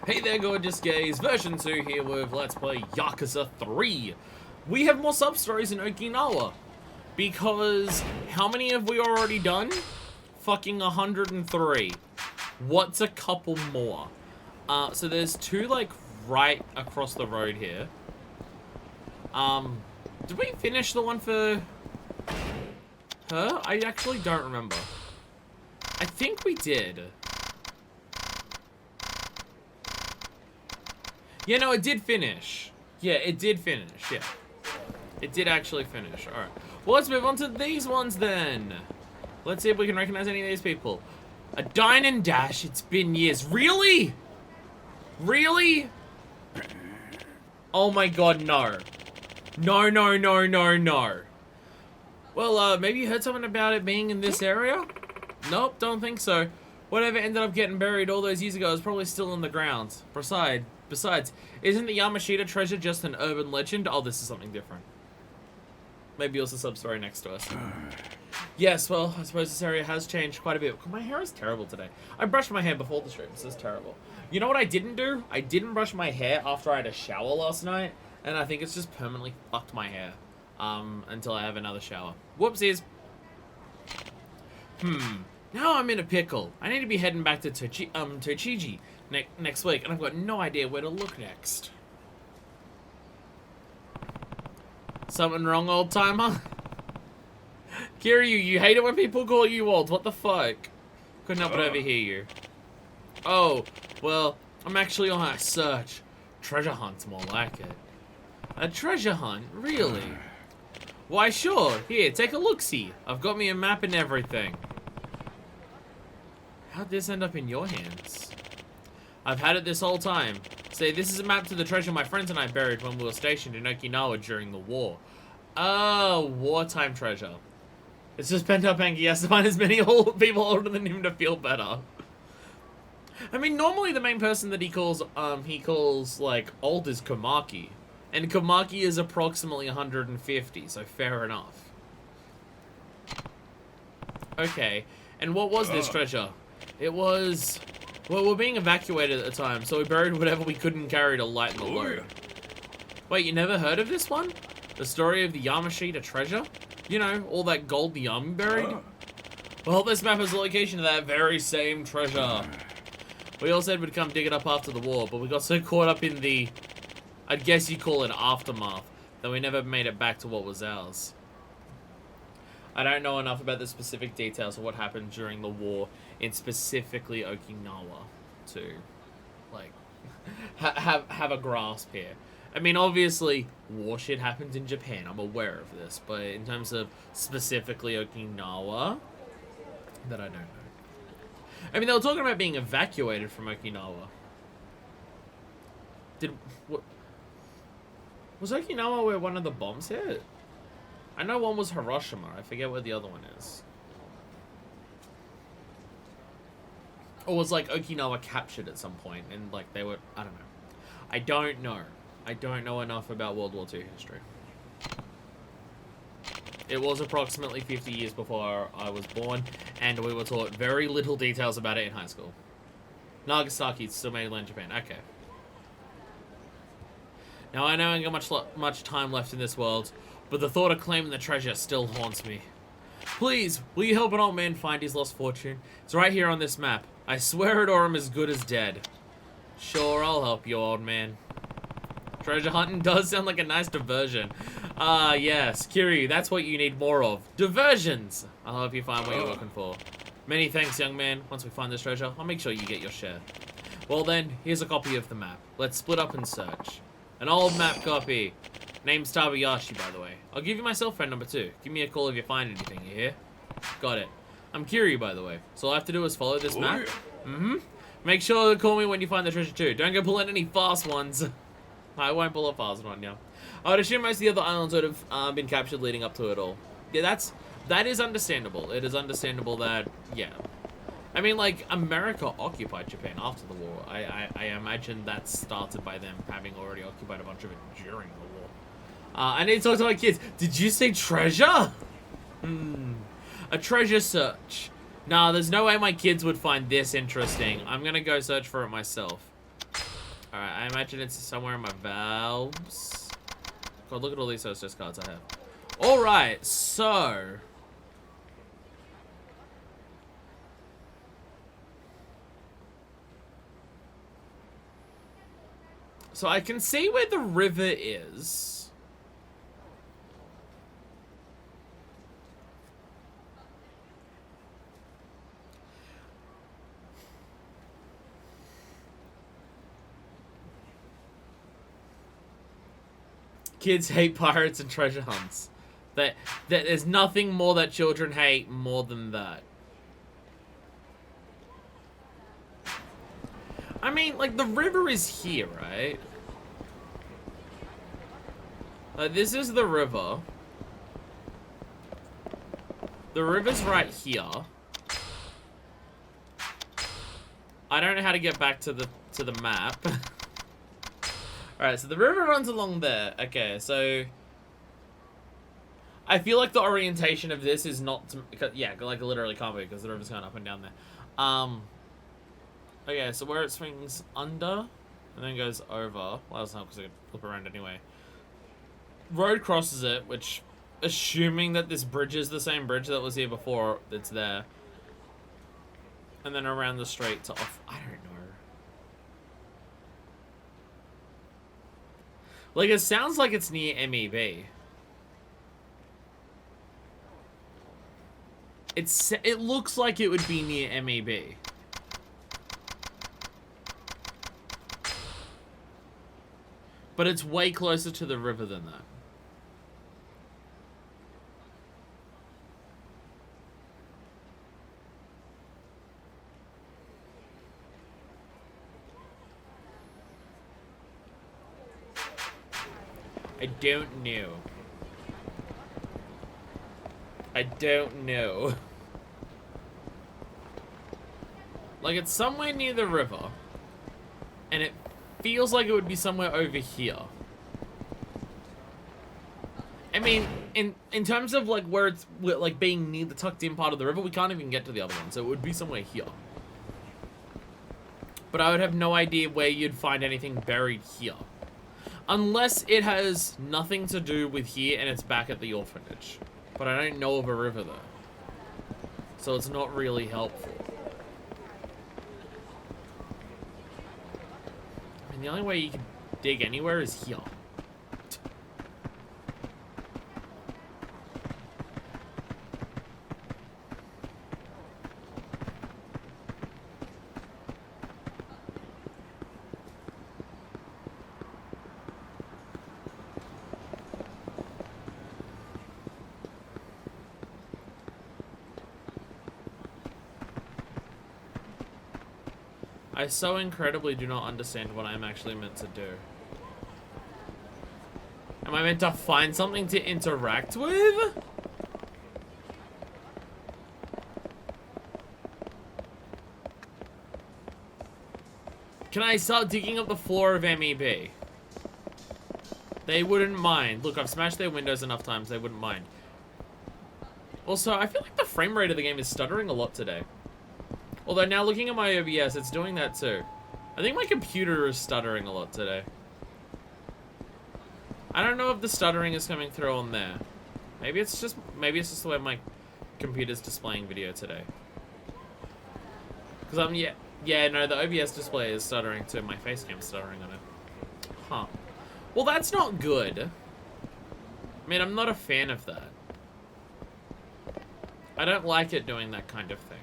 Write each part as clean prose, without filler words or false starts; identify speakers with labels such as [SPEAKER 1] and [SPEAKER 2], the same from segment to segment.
[SPEAKER 1] Hey there, gorgeous gays. Version 2 here with Let's Play Yakuza 3. We have more sub-stories in Okinawa. Because, how many have we already done? Fucking 103. What's a couple more? So there's two, like, right across the road here. Did we finish the one for her? I actually don't remember. I think we did. Yeah, no, it did finish. Yeah, it did finish, yeah. It did actually finish, alright. Well, let's move on to these ones then. Let's see if we can recognize any of these people. A dine and dash, it's been years. Really? Really? Oh my god, no. No, no, no, no, no. Well, maybe you heard something about it being in this area? Nope, don't think so. Whatever ended up getting buried all those years ago is probably still in the ground. Besides, isn't the Yamashita Treasure just an urban legend? Oh, this is something different. Maybe also sub-story next to us. Yes, well, I suppose this area has changed quite a bit. My hair is terrible today. I brushed my hair before the stream. This is terrible. You know what I didn't do? I didn't brush my hair after I had a shower last night, and I think it's just permanently fucked my hair. Until I have another shower. Whoopsies. Now I'm in a pickle. I need to be heading back to Tochigi next week, and I've got no idea where to look next. Something wrong, old timer? Kiryu, you hate it when people call you old. What the fuck? Couldn't help but overhear you. Oh, well, I'm actually on a search. Treasure hunt's more like it. A treasure hunt? Really? Why, sure. Here, take a look-see. I've got me a map and everything. How'd this end up in your hands? I've had it this whole time. Say, this is a map to the treasure my friends and I buried when we were stationed in Okinawa during the war. Oh, wartime treasure. It's just pent-up anger. He has to find as many people older than him to feel better. I mean, normally the main person that he calls, like, old is Komaki. And Komaki is approximately 150, so fair enough. Okay, and what was this treasure? It was... Well, we're being evacuated at the time, so we buried whatever we couldn't carry to lighten the load. Wait, you never heard of this one? The story of the Yamashita Treasure? You know, all that gold the army buried? Well, this map has the location of that very same treasure. We all said we'd come dig it up after the war, but we got so caught up in the... I'd guess you call it aftermath, that we never made it back to what was ours. I don't know enough about the specific details of what happened during the war in specifically Okinawa to, like, have a grasp here. I mean, obviously, war shit happens in Japan. I'm aware of this. But in terms of specifically Okinawa, that I don't know. I mean, they were talking about being evacuated from Okinawa. Was Okinawa where one of the bombs hit? I know one was Hiroshima. I forget where the other one is. Or was, like, Okinawa captured at some point and, like, they were... I don't know. I don't know. I don't know enough about World War II history. It was approximately 50 years before I was born, and we were taught very little details about it in high school. Nagasaki, it's still mainland Japan. Okay. Now, I know I ain't got much time left in this world, but the thought of claiming the treasure still haunts me. Please, will you help an old man find his lost fortune? It's right here on this map. I swear it or I'm as good as dead. Sure, I'll help you, old man. Treasure hunting does sound like a nice diversion. Ah, yes, Kiryu, that's what you need more of. Diversions! I'll help you find what you're looking for. Many thanks, young man. Once we find this treasure, I'll make sure you get your share. Well then, here's a copy of the map. Let's split up and search. An old map copy. Name's Tabayashi, by the way. I'll give you my cell phone number too. Give me a call if you find anything, you hear? Got it. I'm Kiryu, by the way. So all I have to do is follow this map. Make sure to call me when you find the treasure too. Don't go pulling any fast ones. I won't pull a fast one now. I would assume most of the other islands would have been captured leading up to it all. Yeah, that is understandable. It is understandable that, yeah. I mean, like, America occupied Japan after the war. I imagine that started by them having already occupied a bunch of it during the war. I need to talk to my kids. Did you say treasure? A treasure search. Nah, there's no way my kids would find this interesting. I'm gonna go search for it myself. Alright, I imagine it's somewhere in my valves. God, look at all these Hostess cards I have. Alright, so... So I can see where the river is. Kids hate pirates and treasure hunts. There's nothing more that children hate more than that. I mean, like, the river is here, right? This is the river. The river's right here. I don't know how to get back to the map. Alright, so the river runs along there. Okay, so... I feel like the orientation of this is not... yeah, like, literally can't be, because the river's going up and down there. Okay, so where it swings under, and then goes over. Well, that's not because I could flip around anyway. Road crosses it, which, assuming that this bridge is the same bridge that was here before, it's there. And then around the straight to off. I don't know. Like, it sounds like it's near MEB. It looks like it would be near MEB. But it's way closer to the river than that. I don't know. I don't know. Like, it's somewhere near the river. And it feels like it would be somewhere over here. I mean, in terms of like where it's like being near the tucked in part of the river, we can't even get to the other one, so it would be somewhere here. But I would have no idea where you'd find anything buried here. Unless it has nothing to do with here and it's back at the orphanage. But I don't know of a river there. So it's not really helpful. I mean, the only way you can dig anywhere is here. I so incredibly do not understand what I'm actually meant to do. Am I meant to find something to interact with? Can I start digging up the floor of MEB? They wouldn't mind. Look, I've smashed their windows enough times, they wouldn't mind. Also, I feel like the frame rate of the game is stuttering a lot today. Although now looking at my OBS, it's doing that too. I think my computer is stuttering a lot today. I don't know if the stuttering is coming through on there. Maybe it's just the way my computer's displaying video today. Because no, the OBS display is stuttering too. My face cam's stuttering on it. Huh. Well, that's not good. I mean, I'm not a fan of that. I don't like it doing that kind of thing.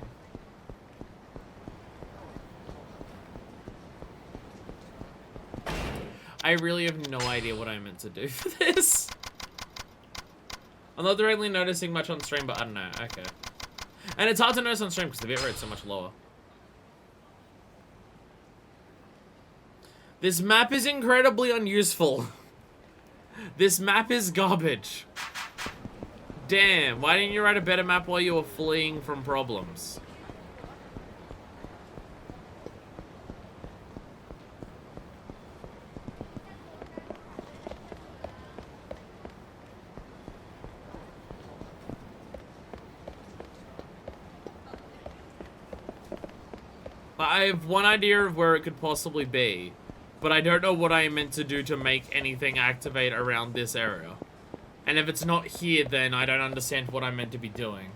[SPEAKER 1] I really have no idea what I'm meant to do for this. I'm not directly noticing much on stream, but I don't know. Okay. And it's hard to notice on stream because the bitrate's so much lower. This map is incredibly unuseful. This map is garbage. Damn, why didn't you write a better map while you were fleeing from problems? I have one idea of where it could possibly be. but I don't know what I am meant to do to make anything activate around this area. And if it's not here, then I don't understand what I'm meant to be doing.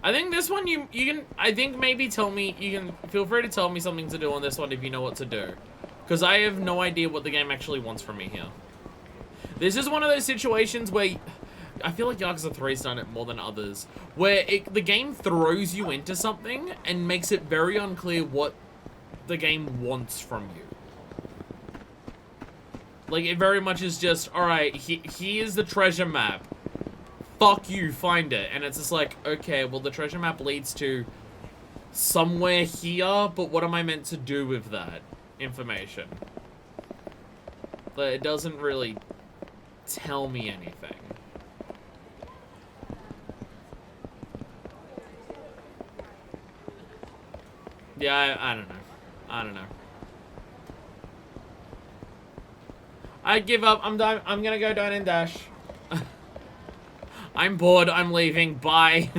[SPEAKER 1] I think this one you can, I think maybe tell me, you can feel free to tell me something to do on this one if you know what to do. Because I have no idea what the game actually wants from me here. This is one of those situations where, I feel like Yakuza 3's done it more than others, where the game throws you into something and makes it very unclear what the game wants from you. Like, it very much is just, alright, here's the treasure map. Fuck you, find it. And it's just like, okay, well, the treasure map leads to somewhere here, but what am I meant to do with that information? But it doesn't really tell me anything. Yeah, I don't know. I don't know. I give up. I'm done. I'm gonna go down and dash. I'm bored. I'm leaving. Bye.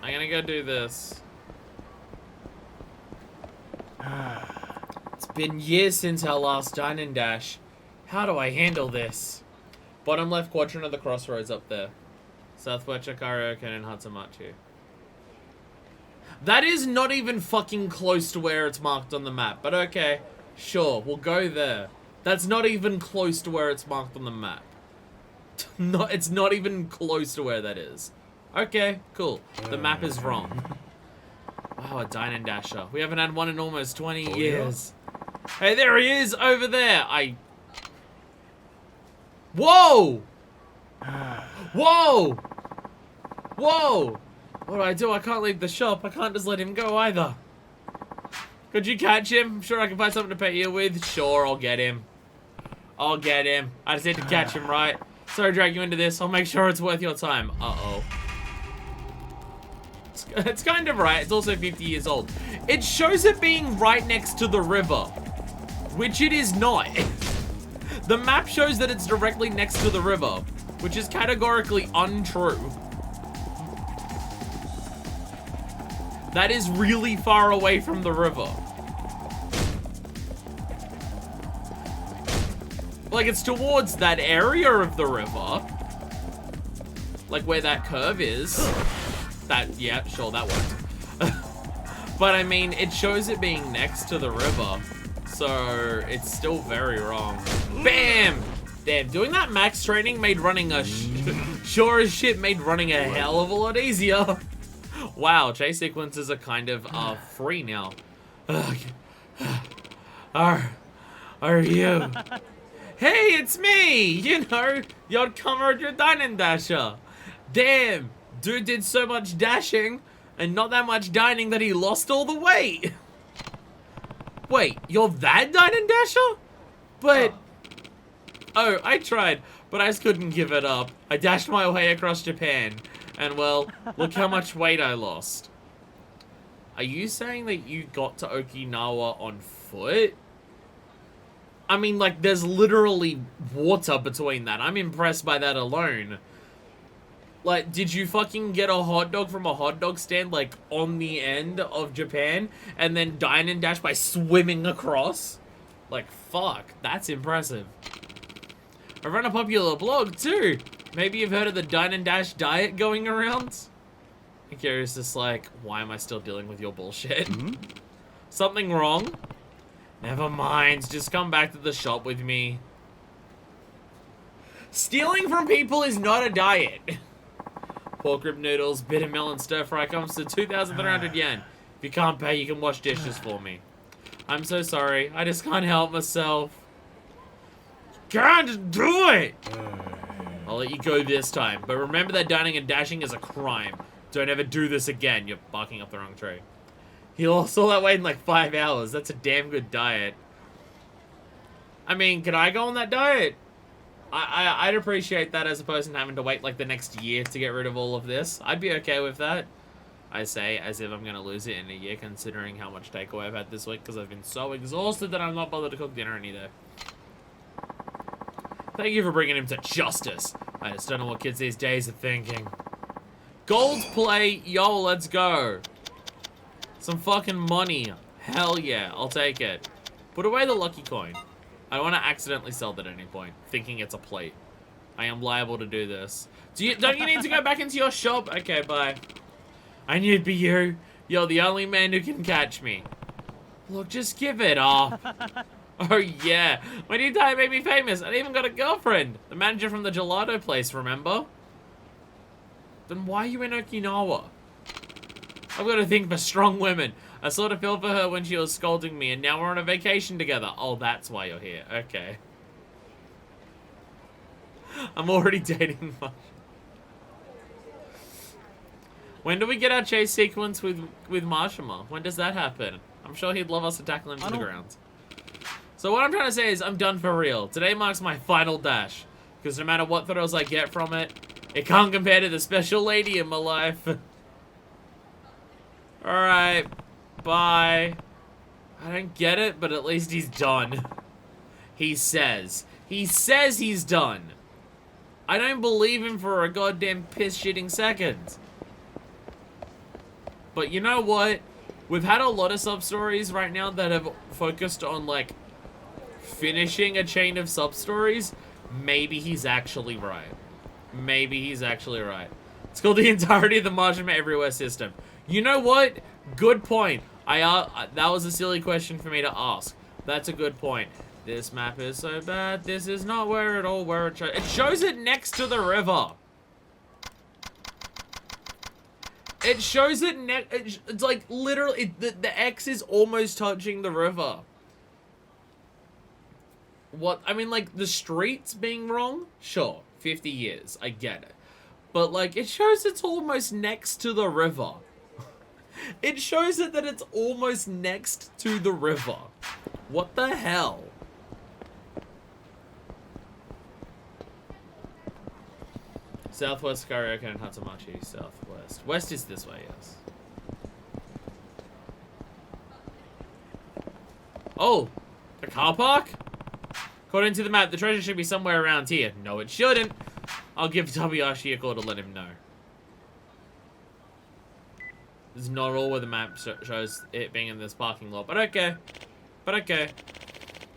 [SPEAKER 1] I'm gonna go do this. It's been years since our last dine and dash. How do I handle this? Bottom left quadrant of the crossroads up there. Southwest Chikaroken and Hatsumachi. That is not even fucking close to where it's marked on the map, but okay. Sure, we'll go there. That's not even close to where it's marked on the map. It's not even close to where that is. Okay, cool. The map is wrong. Wow, a dine and dasher. We haven't had one in almost 20 years. Yeah. Hey, there he is, over there. Whoa! Whoa! Whoa! What do I do? I can't leave the shop. I can't just let him go either. Could you catch him? I'm sure I can find something to pay you with. Sure, I'll get him. I'll get him. I just need to catch him, right? Sorry to drag you into this. I'll make sure it's worth your time. Uh-oh. It's kind of right. It's also 50 years old. It shows it being right next to the river, which it is not. The map shows that it's directly next to the river, which is categorically untrue. That is really far away from the river. Like, it's towards that area of the river. Like, where that curve is. That, yeah, sure, that worked. But, I mean, it shows it being next to the river. So, it's still very wrong. Bam! Damn, doing that max training made running a... sure as shit made running a hell of a lot easier. Wow, chase sequences are kind of free now. Are you? Hey, it's me! You know, your comrade Dine and Dasher. Damn, dude did so much dashing and not that much dining that he lost all the weight. Wait, you're that Dine and Dasher? But... Oh, I tried, but I just couldn't give it up. I dashed my way across Japan. And, well, look how much weight I lost. Are you saying that you got to Okinawa on foot? I mean, like, there's literally water between that. I'm impressed by that alone. Like, did you fucking get a hot dog from a hot dog stand, like, on the end of Japan? And then dine and dash by swimming across? Like, fuck. That's impressive. I run a popular blog, too. Maybe you've heard of the Dine and Dash diet going around? I'm curious, just like, why am I still dealing with your bullshit? Something wrong? Never mind, just come back to the shop with me. Stealing from people is not a diet. Pork rib noodles, bitter melon stir fry comes to 2,300 yen. If you can't pay, you can wash dishes for me. I'm so sorry, I just can't help myself. Can't do it! I'll let you go this time, but remember that dining and dashing is a crime. Don't ever do this again. You're barking up the wrong tree. He lost all that weight in like 5 hours. That's a damn good diet. I mean, can I go on that diet? I'd appreciate that as opposed to having to wait like the next year to get rid of all of this. I'd be okay with that. I say as if I'm going to lose it in a year, considering how much takeaway I've had this week, because I've been so exhausted that I'm not bothered to cook dinner any day. Thank you for bringing him to justice. I just don't know what kids these days are thinking. Gold play, yo, let's go. Some fucking money. Hell yeah, I'll take it. Put away the lucky coin. I don't want to accidentally sell it at any point, thinking it's a plate. I am liable to do this. Don't you need to go back into your shop? Okay, bye. I need to be you. You're the only man who can catch me. Look, just give it up. Oh yeah, my new diet made me famous. I even got a girlfriend. The manager from the gelato place, remember? Then why are you in Okinawa? I've got a thing for strong women. I sort of feel for her when she was scolding me, and now we're on a vacation together. Oh, that's why you're here. Okay. I'm already dating Marshall. When do we get our chase sequence with Marshall? When does that happen? I'm sure he'd love us to tackle him to the ground. So what I'm trying to say is I'm done for real. Today marks my final dash. Because no matter what thrills I get from it, it can't compare to the special lady in my life. Alright. Bye. I don't get it, but at least he's done. He says. He says he's done. I don't believe him for a goddamn piss-shitting second. But you know what? We've had a lot of sub-stories right now that have focused on, like, finishing a chain of sub-stories. Maybe he's actually right. Maybe he's actually right. It's called the entirety of the Majima Everywhere system. You know what? Good point. That was a silly question for me to ask. That's a good point. This map is so bad. This is not where it shows. It shows it next to the river. It shows it it's like literally the X is almost touching the river. What? I mean, like, the streets being wrong? Sure. 50 years. I get it. But, like, it shows it's almost next to the river. It shows it that it's almost next to the river. What the hell? Southwest Karaoke and Hatsamachi. Southwest. West is this way, yes. Oh! The car park? According to the map, the treasure should be somewhere around here. No, it shouldn't. I'll give Tabayashi a call to let him know. This is not all where the map shows it being in this parking lot, but okay. But okay.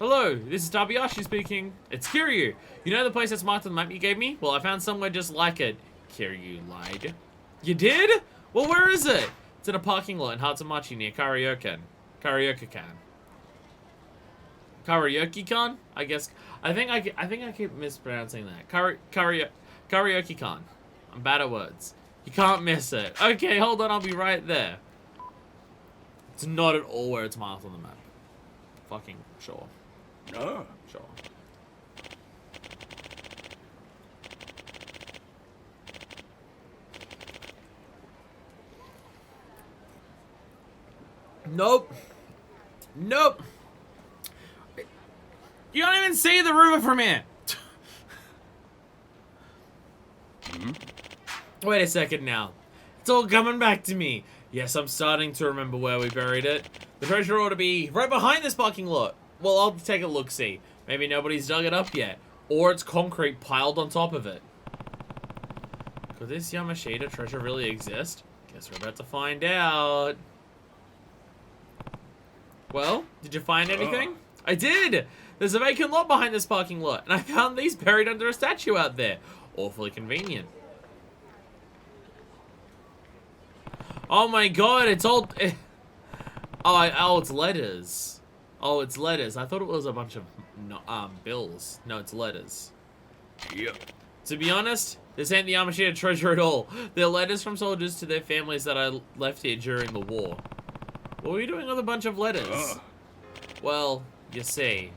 [SPEAKER 1] Hello, this is Tabayashi speaking. It's Kiryu. You know the place that's marked on the map you gave me? Well, I found somewhere just like it. Kiryu lied. You did? Well, where is it? It's in a parking lot in Hatsamachi near Karaoke-kan. Karaoke-kan? I guess. I think I keep mispronouncing that. Karaoke-kan. I'm bad at words. You can't miss it. Okay, hold on. I'll be right there. It's not at all where it's marked on the map. Fucking sure.
[SPEAKER 2] No.
[SPEAKER 1] Sure. Nope. Nope. You don't even see the river from here. Wait a second now. It's all coming back to me. Yes, I'm starting to remember where we buried it. The treasure ought to be right behind this parking lot. Well, I'll take a look-see. Maybe nobody's dug it up yet. Or it's concrete piled on top of it. Could this Yamashita treasure really exist? Guess we're about to find out. Well, did you find anything? I did! There's a vacant lot behind this parking lot, and I found these buried under a statue out there. Awfully convenient. Oh my god, it's all... Oh, it's letters. Oh, it's letters. I thought it was a bunch of bills. No, it's letters.
[SPEAKER 2] Yep.
[SPEAKER 1] To be honest, this ain't the Yamashita treasure at all. They're letters from soldiers to their families that I left here during the war. What were you doing with a bunch of letters? Well, you see,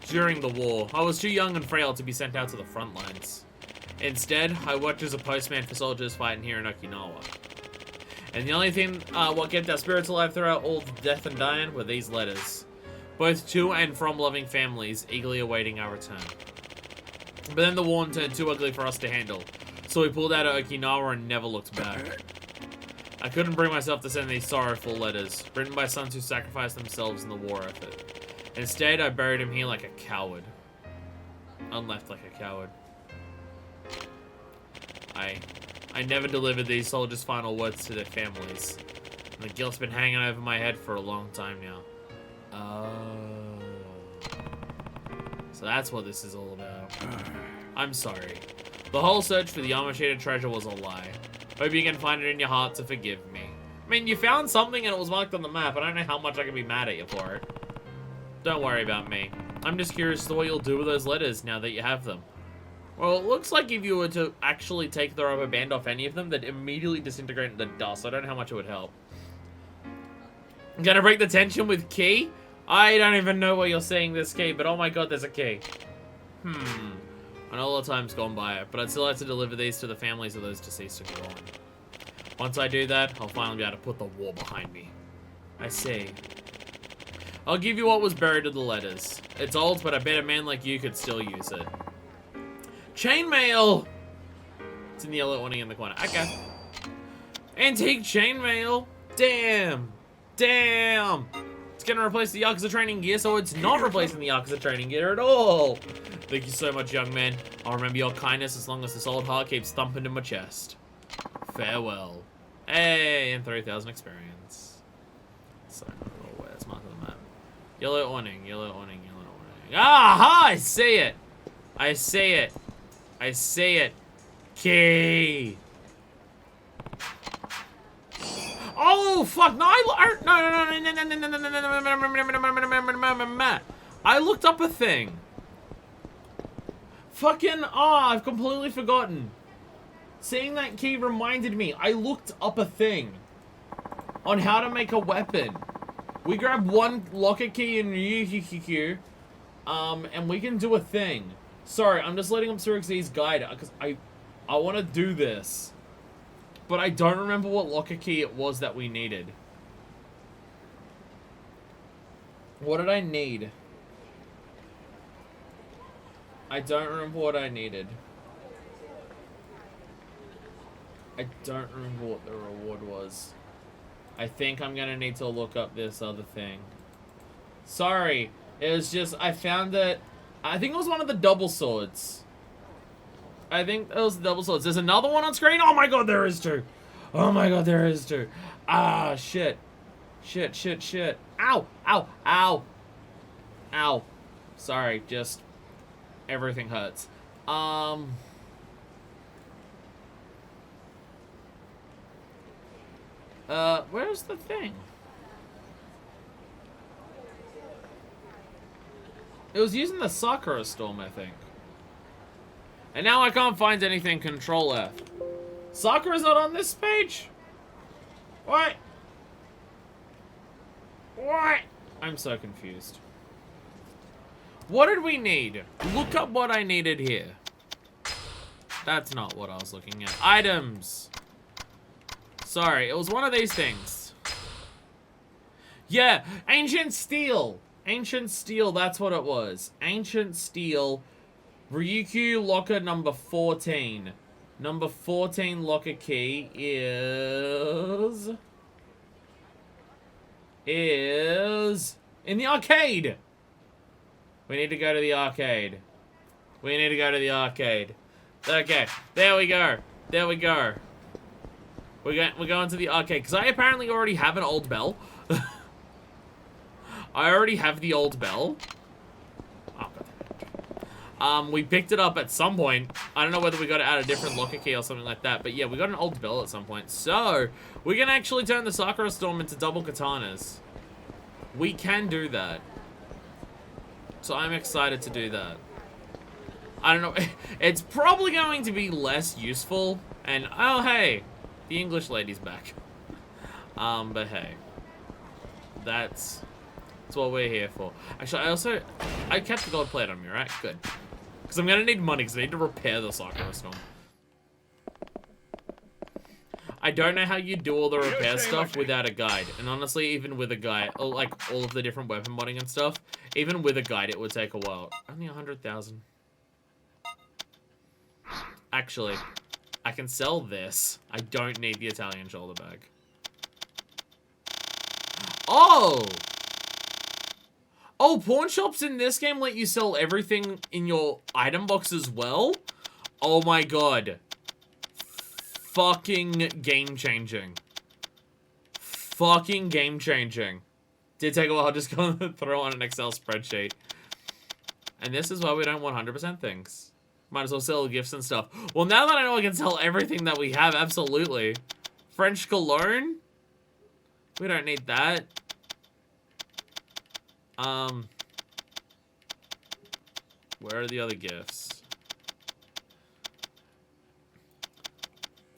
[SPEAKER 1] during the war, I was too young and frail to be sent out to the front lines. Instead, I worked as a postman for soldiers fighting here in Okinawa. And the only thing what kept our spirits alive throughout all the death and dying were these letters. Both to and from loving families, eagerly awaiting our return. But then the war turned too ugly for us to handle, so we pulled out of Okinawa and never looked back. I couldn't bring myself to send these sorrowful letters, written by sons who sacrificed themselves in the war effort. Instead, I buried him here like a coward. Unleft like a coward. I never delivered these soldiers' final words to their families. And the guilt's been hanging over my head for a long time now. Oh. So that's what this is all about. I'm sorry. The whole search for the Yamashita Treasure was a lie. Hope you can find it in your heart to forgive me. I mean, you found something and it was marked on the map. I don't know how much I can be mad at you for it. Don't worry about me. I'm just curious as to what you'll do with those letters now that you have them. Well, it looks like if you were to actually take the rubber band off any of them, they'd immediately disintegrate into dust. I don't know how much it would help. I'm gonna break the tension with key? I don't even know what you're saying this key, but oh my god, there's a key. I know all the time's gone by, but I'd still like to deliver these to the families of those deceased and gone. Once I do that, I'll finally be able to put the war behind me. I see. I'll give you what was buried in the letters. It's old, but I bet a man like you could still use it. Chainmail! It's in the yellow awning in the corner. Okay. Antique chainmail! Damn! Damn! It's gonna replace the Yakuza training gear, so it's not replacing the Yakuza training gear at all! Thank you so much, young man. I'll remember your kindness as long as this old heart keeps thumping in my chest. Farewell. Hey, and 3,000 experience. So, where's mark on the map? Yellow awning, yellow awning, yellow awning. Aha! I see it! I see it! I see it! Key! Oh, fuck! No, no. I looked up a thing. Fucking, I've completely forgotten. Seeing that key reminded me. I looked up a thing on how to make a weapon. We grab one locker key in Ryukyu, and we can do a thing. Sorry, I'm just letting up Surix's guide because I want to do this. But I don't remember what locker key it was that we needed. What did I need? I don't remember what I needed. I don't remember what the reward was. I think I'm gonna need to look up this other thing. Sorry, it was just, I found it. I think it was one of the double swords. I think it was the double swords. There's another one on screen. Oh my god, there is two. Oh my god, there is two. Ah, shit. Shit, shit, shit. Ow, ow, ow. Ow. Sorry, just everything hurts. Where's the thing? It was using the Sakura Storm, I think. And now I can't find anything. Control F. Sakura's not on this page? What? What? I'm so confused. What did we need? Look up what I needed here. That's not what I was looking at. Items. Sorry, it was one of these things. Yeah, ancient steel. Ancient steel, that's what it was. Ancient steel. Ryukyu locker number 14. Number 14 locker key is in the arcade. We need to go to the arcade. We need to go to the arcade. Okay, there we go. There we go. We're going to the arcade because I apparently already have an old bell. I already have the old bell. Oh, God. We picked it up at some point. I don't know whether we got it out a different locker key or something like that, but yeah, we got an old bell at some point. So we can actually turn the Sakura Storm into double katanas. We can do that. So I'm excited to do that. I don't know. It's probably going to be less useful. And, oh, hey. The English lady's back. But hey. That's what we're here for. Actually, I kept the gold plate on me, right? Good. Because I'm going to need money because I need to repair the Sakura Storm. I don't know how you do all the repair stuff without a guide. And honestly, even with a guide, like all of the different weapon modding and stuff, even with a guide, it would take a while. Only 100,000. Actually, I can sell this. I don't need the Italian shoulder bag. Oh! Oh, pawn shops in this game let you sell everything in your item box as well? Oh my god. Fucking game changing. fucking game-changing. Did take a while just going throw on an Excel spreadsheet. And this is why we don't 100% things. Might as well sell gifts and stuff. Well, now that I know I can sell everything that we have, absolutely. French cologne? We don't need that. Where are the other gifts?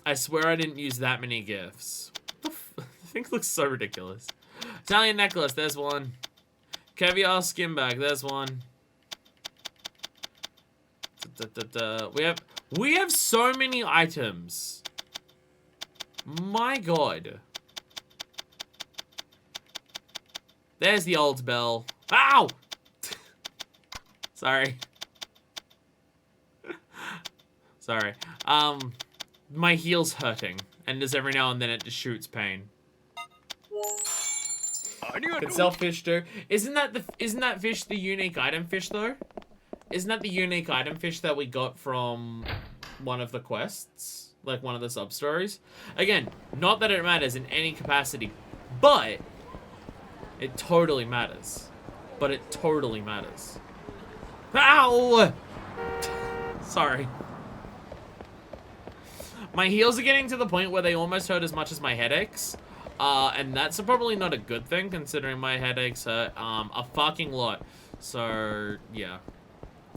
[SPEAKER 1] I swear I didn't use that many gifts. The thing looks so ridiculous. Italian necklace, there's one. Caviar skin bag, there's one. We have so many items. My god. There's the old bell. Ow! Sorry. Sorry. My heel's hurting, and just every now and then it just shoots pain. Can sell fish too. Isn't that fish the unique item fish though? Isn't that the unique item fish that we got from one of the quests? Like one of the sub-stories? Again, not that it matters in any capacity, but it totally matters. But it totally matters. Ow! Sorry. My heels are getting to the point where they almost hurt as much as my headaches. And that's probably not a good thing, considering my headaches hurt a fucking lot. So, yeah.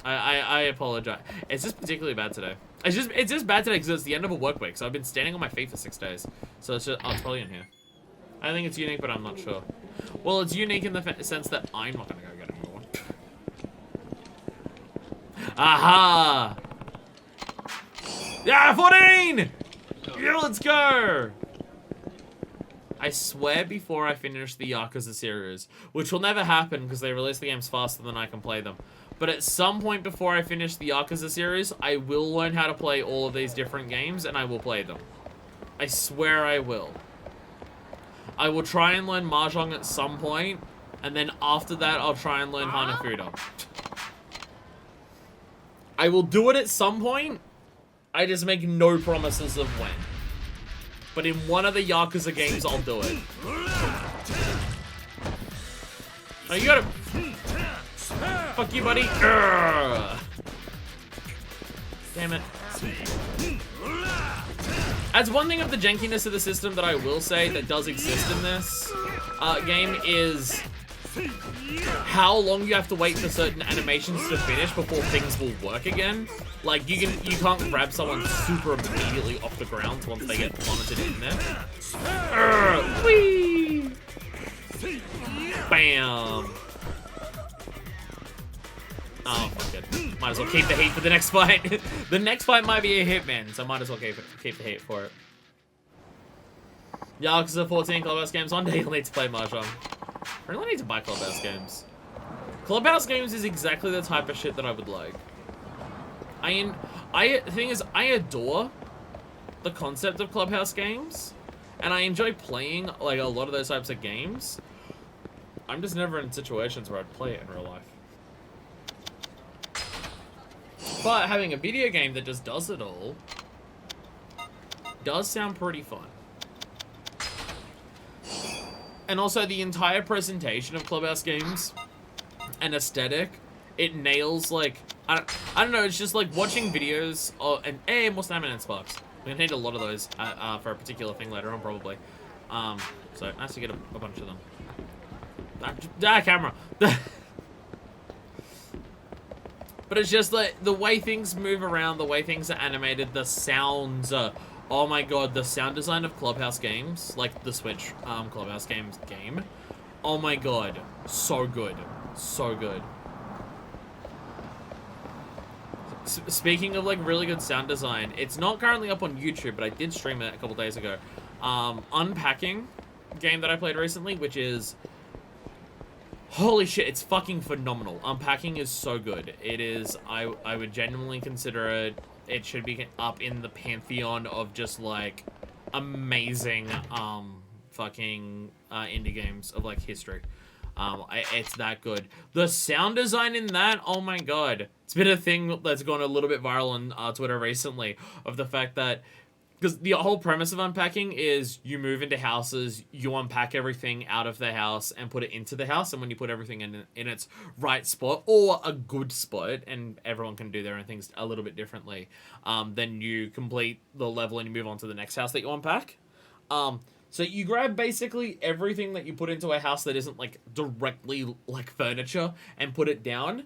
[SPEAKER 1] I apologize. It's just particularly bad today. It's just bad today because it's the end of a work week. So I've been standing on my feet for 6 days. So it's just, oh, it's probably in here. I think it's unique, but I'm not sure. Well, it's unique in the sense that I'm not going to go get another one. Aha! Yeah, 14! Yeah, let's go! I swear before I finish the Yakuza series, which will never happen because they release the games faster than I can play them. But at some point before I finish the Yakuza series, I will learn how to play all of these different games and I will play them. I swear I will. I will try and learn Mahjong at some point, and then after that I'll try and learn Hanafuda. I will do it at some point. I just make no promises of when. But in one of the Yakuza games, I'll do it. Oh, you gotta... Fuck you, buddy. Urgh. Damn it. That's one thing of the jankiness of the system that I will say that does exist in this game is how long you have to wait for certain animations to finish before things will work again. Like, you can't grab someone super immediately off the ground once they get plummeted in there. Whee! Bam! Oh, fuck it. Might as well keep the heat for the next fight. The next fight might be a hitman, so might as well keep the heat for it. Yakuza 14 Clubhouse games. One day you'll need to play Mahjong. I really need to buy Clubhouse games. Clubhouse games is exactly the type of shit that I would like. The thing is, I adore the concept of Clubhouse games, and I enjoy playing like a lot of those types of games. I'm just never in situations where I'd play it in real life. But having a video game that just does it all does sound pretty fun. And also the entire presentation of Clubhouse games and aesthetic, it nails like, I don't know, it's just like watching videos and hey, more stamina and sparks. We're gonna need a lot of those for a particular thing later on probably. So nice to get a bunch of them. Camera. But it's just like the way things move around, the way things are animated, the sounds. Oh my god, the sound design of Clubhouse games, like the Switch Clubhouse games game. Oh my god, so good, so good. Speaking of like really good sound design, it's not currently up on YouTube, but I did stream it a couple days ago. Unpacking game that I played recently, which is holy shit, it's fucking phenomenal. Unpacking is so good. It is, I would genuinely consider it, it should be up in the pantheon of just like amazing fucking indie games of like history. It's that good. The sound design in that, oh my god. It's been a thing that's gone a little bit viral on Twitter recently of the fact that because the whole premise of unpacking is you move into houses, you unpack everything out of the house and put it into the house, and when you put everything in its right spot, or a good spot, and everyone can do their own things a little bit differently, then you complete the level and you move on to the next house that you unpack. So you grab basically everything that you put into a house that isn't, like, directly, like, furniture, and put it down.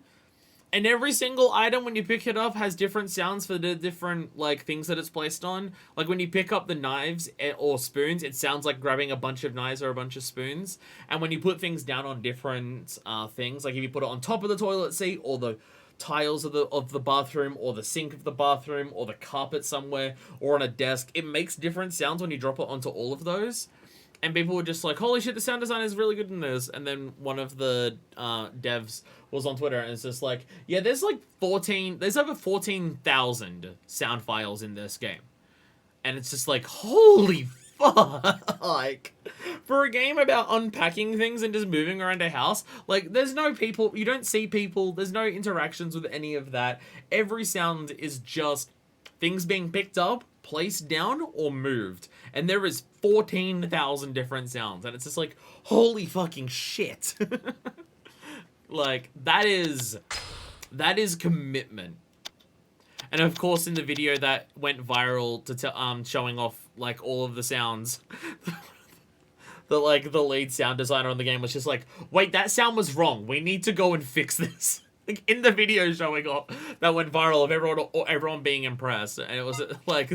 [SPEAKER 1] And every single item, when you pick it up, has different sounds for the different, like, things that it's placed on. Like, when you pick up the knives or spoons, it sounds like grabbing a bunch of knives or a bunch of spoons. And when you put things down on different things, like if you put it on top of the toilet seat, or the tiles of the bathroom, or the sink of the bathroom, or the carpet somewhere, or on a desk, it makes different sounds when you drop it onto all of those. And people were just like, holy shit, the sound design is really good in this. And then one of the devs was on Twitter and it's just like, yeah, there's over 14,000 sound files in this game. And it's just like, holy fuck. Like, for a game about unpacking things and just moving around a house, like, there's no people, you don't see people, there's no interactions with any of that. Every sound is just things being picked up, placed down, or moved. And there is 14,000 different sounds. And it's just like, holy fucking shit. Like, that is commitment. And of course, in the video that went viral to showing off, like, all of the sounds, the lead sound designer on the game was just like, wait, that sound was wrong. We need to go and fix this. Like, in the video showing off that went viral of everyone being impressed. And it was like,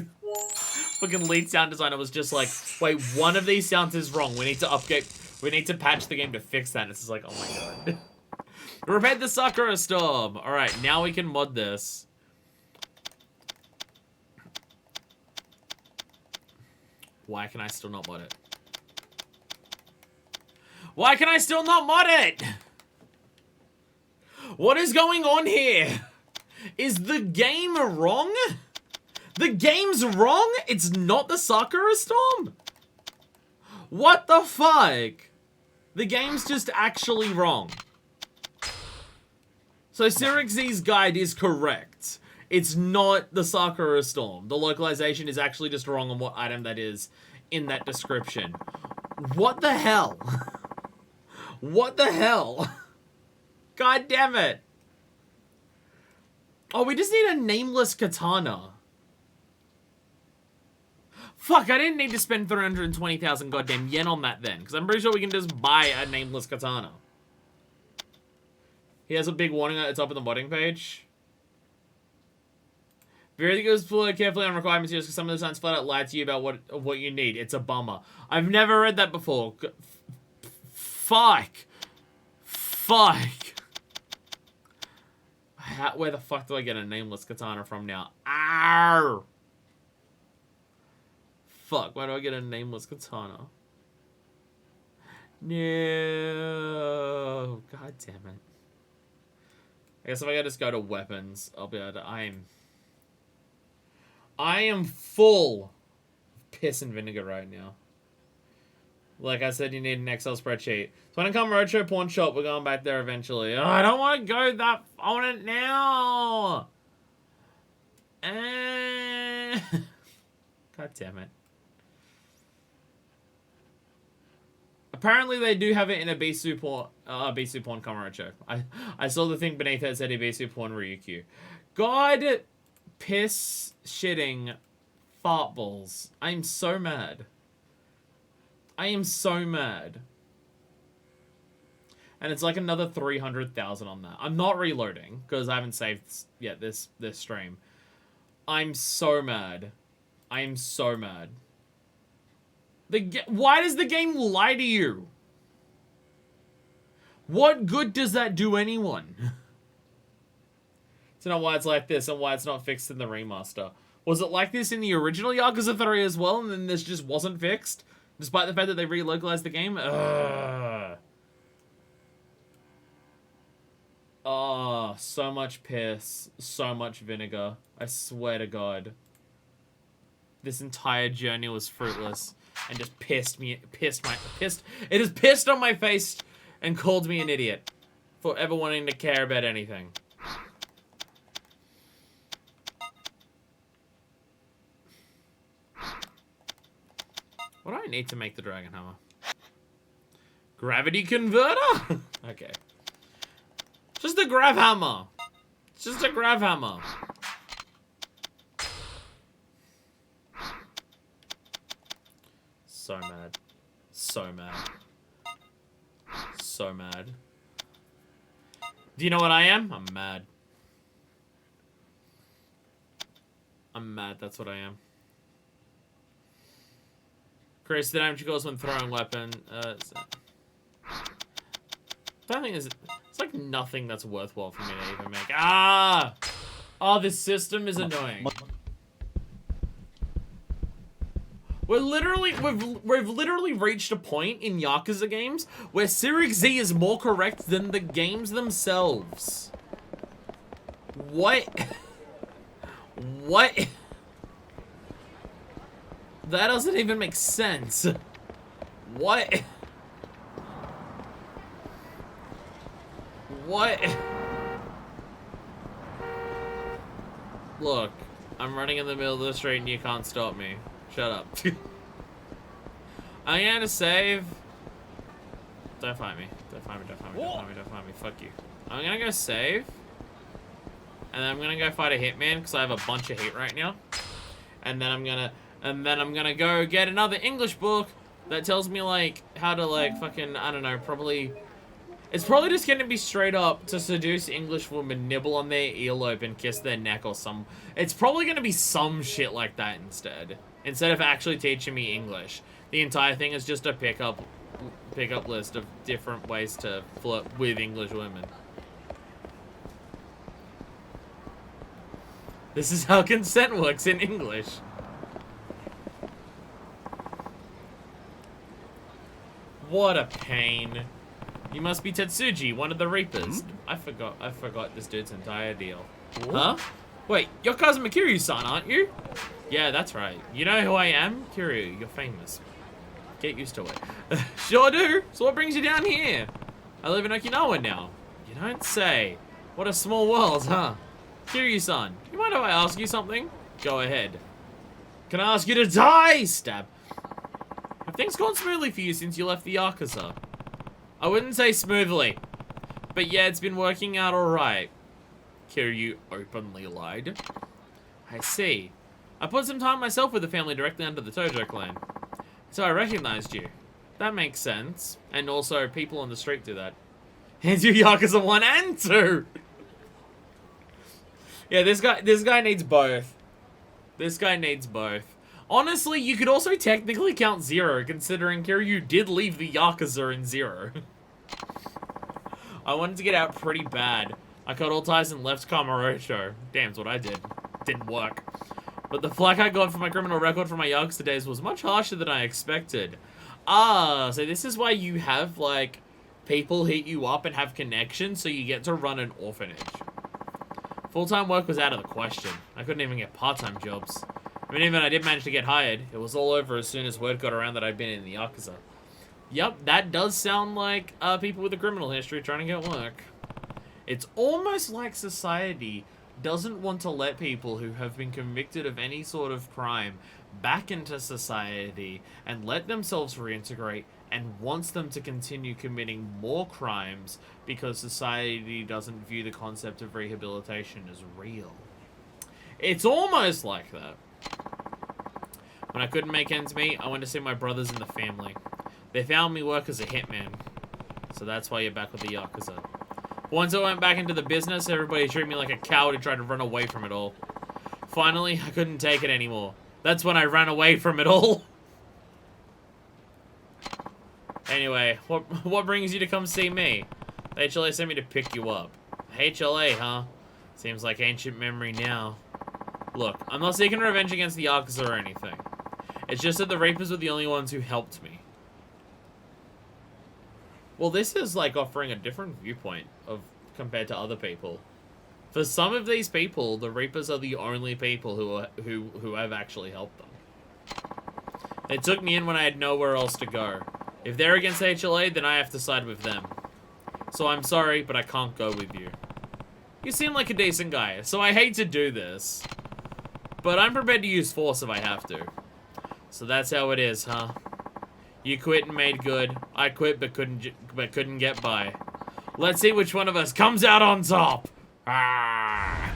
[SPEAKER 1] fucking lead sound designer was just like, wait, one of these sounds is wrong. We need to patch the game to fix that. And it's just like, oh my god. Repair the Sakura Storm. Alright, now we can mod this. Why can I still not mod it? Why can I still not mod it? What is going on here? Is the game wrong? The game's wrong? It's not the Sakura Storm? What the fuck? The game's just actually wrong. So Sirix's guide is correct. It's not the Sakura Storm. The localization is actually just wrong on what item that is in that description. What the hell? What the hell? God damn it. Oh, we just need a nameless katana. Fuck, I didn't need to spend 320,000 goddamn yen on that then, because I'm pretty sure we can just buy a nameless katana. He has a big warning at the top of the modding page. Very goes carefully on requirements here, because some of the signs flat out lie to you about what you need. It's a bummer. I've never read that before. Fuck. Where the fuck do I get a nameless katana from now? Arr! Fuck, why do I get a nameless katana? No. God damn it. I guess if I just go to weapons, I'll be able to... I am full of piss and vinegar right now. Like I said, you need an Excel spreadsheet. So when I come Roadshow Pawn Shop, we're going back there eventually. Oh, I don't want to go that... I want it now! God damn it. Apparently they do have it in a Bisu Pawn Kamurocho. I saw the thing beneath it that said Ibisu Pawn Ryukyu. God piss shitting fart balls. I'm so mad. I am so mad. And it's like another 300,000 on that. I'm not reloading because I haven't saved yet this stream. I'm so mad. I am so mad. Why does the game lie to you? What good does that do anyone? It's not why it's like this and why it's not fixed in the remaster. Was it like this in the original Yakuza 3 as well and then this just wasn't fixed? Despite the fact that they relocalized the game? Ugh. Oh, so much piss. So much vinegar. I swear to God. This entire journey was fruitless. And just it has pissed on my face and called me an idiot for ever wanting to care about anything. need to make the dragon hammer. Gravity converter? Okay. Just a grav hammer. It's just a grav hammer. So mad. So mad. So mad. Do you know what I am? I'm mad. I'm mad, that's what I am. Increase the damage goes when throwing weapon. I don't think it's like nothing that's worthwhile for me to even make. Ah! Oh, this system is annoying. We've literally reached a point in Yakuza games where Series Z is more correct than the games themselves. What? What? That doesn't even make sense. What? What? Look, I'm running in the middle of the street and you can't stop me. Shut up. I'm gonna save. Don't fight me. Don't fight me. Don't fight me. Don't fight me. Don't fight me. Fuck you. I'm gonna go save. And then I'm gonna go fight a hitman because I have a bunch of hate right now. And then I'm gonna go get another English book that tells me like how to like fucking, I don't know, probably. It's probably just gonna be straight up to seduce English women, nibble on their earlobe and kiss their neck or some. It's probably gonna be some shit like that instead. Instead of actually teaching me English. The entire thing is just a pickup list of different ways to flirt with English women. This is how consent works in English. What a pain. You must be Tetsuji, one of the Reapers. I forgot this dude's entire deal. Huh? Wait, you're Kazuma Kiryu-san, aren't you? Yeah, that's right. You know who I am? Kiryu, you're famous. Get used to it. Sure do. So what brings you down here? I live in Okinawa now. You don't say. What a small world, huh? Kiryu-san, you mind if I ask you something? Go ahead. Can I ask you to die? Stab. Have things gone smoothly for you since you left the Yakuza? I wouldn't say smoothly. But yeah, it's been working out alright. Kiryu openly lied. I see. I put some time myself with the family directly under the Tojo clan. So I recognized you. That makes sense. And also, people on the street do that. And you Yakuza 1 and 2! Yeah, this guy needs both. This guy needs both. Honestly, you could also technically count 0, considering Kiryu did leave the Yakuza in 0. I wanted to get out pretty bad. I cut all ties and left Kamurocho. Damn's what I did. Didn't work. But the flack I got for my criminal record from my Yakuza days was much harsher than I expected. Ah, so this is why you have, like, people hit you up and have connections, so you get to run an orphanage. Full-time work was out of the question. I couldn't even get part-time jobs. I mean, even I did manage to get hired. It was all over as soon as word got around that I'd been in the Yakuza. Yep, that does sound like people with a criminal history trying to get work. It's almost like society doesn't want to let people who have been convicted of any sort of crime back into society and let themselves reintegrate and wants them to continue committing more crimes because society doesn't view the concept of rehabilitation as real. It's almost like that. When I couldn't make ends meet, I went to see my brothers in the family. They found me work as a hitman. So that's why you're back with the Yakuza. Once I went back into the business, everybody treated me like a coward and tried to run away from it all. Finally, I couldn't take it anymore. That's when I ran away from it all. Anyway, what brings you to come see me? The HLA sent me to pick you up. HLA, huh? Seems like ancient memory now. Look, I'm not seeking revenge against the Yakuza or anything. It's just that the Reapers were the only ones who helped me. Well, this is like offering a different viewpoint compared to other people. For some of these people, the Reapers are the only people who have actually helped them. They took me in when I had nowhere else to go. If they're against HLA, then I have to side with them. So I'm sorry, but I can't go with you. You seem like a decent guy, so I hate to do this. But I'm prepared to use force if I have to. So that's how it is, huh? You quit and made good. I quit but couldn't get by. Let's see which one of us comes out on top. Ah.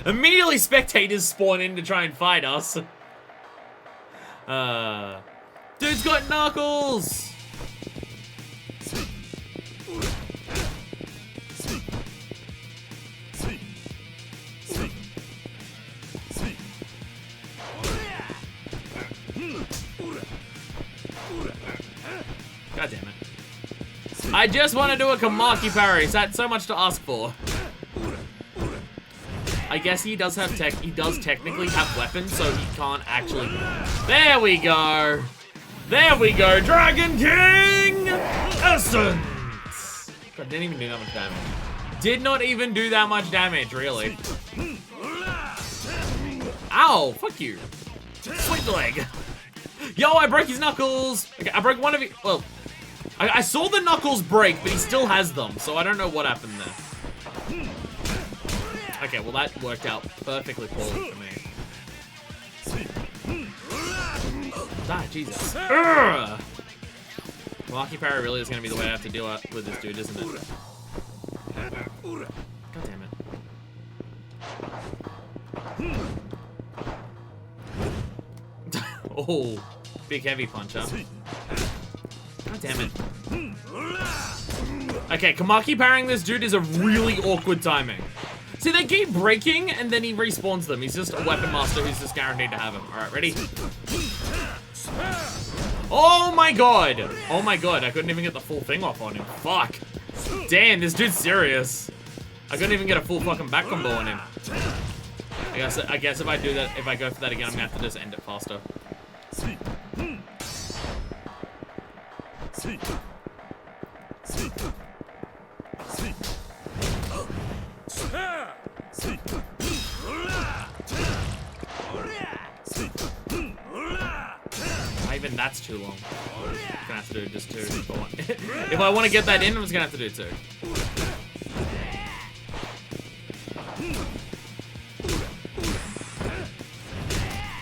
[SPEAKER 1] Immediately spectators spawn in to try and fight us. Dude's got knuckles! God damn it. I just want to do a Kamaki parry. Is that so much to ask for? I guess he does have he does technically have weapons, so he can't actually. There we go. There we go. Dragon King Essence. God, didn't even do that much damage. Did not even do that much damage, really. Ow, fuck you. Sweet leg. Yo, I broke his knuckles. Okay, I broke one of it. Well, I saw the knuckles break, but he still has them, so I don't know what happened there. Okay, well that worked out perfectly poorly for me. Ah, Jesus. Lucky parry really is going to be the way I have to deal with this dude, isn't it? God damn it. Oh, big heavy punch, huh? God damn it. Okay, Kamaki parrying this dude is a really awkward timing. See, they keep breaking, and then he respawns them. He's just a weapon master who's just guaranteed to have him. Alright, ready? Oh my god! Oh my god, I couldn't even get the full thing off on him. Fuck. Damn, this dude's serious. I couldn't even get a full fucking back combo on him. I guess if I do that, if I go for that again, I'm gonna have to just end it faster. Even that's too long. I'm gonna have to do just two if I want. If I want to get that in, I'm just gonna have to do two.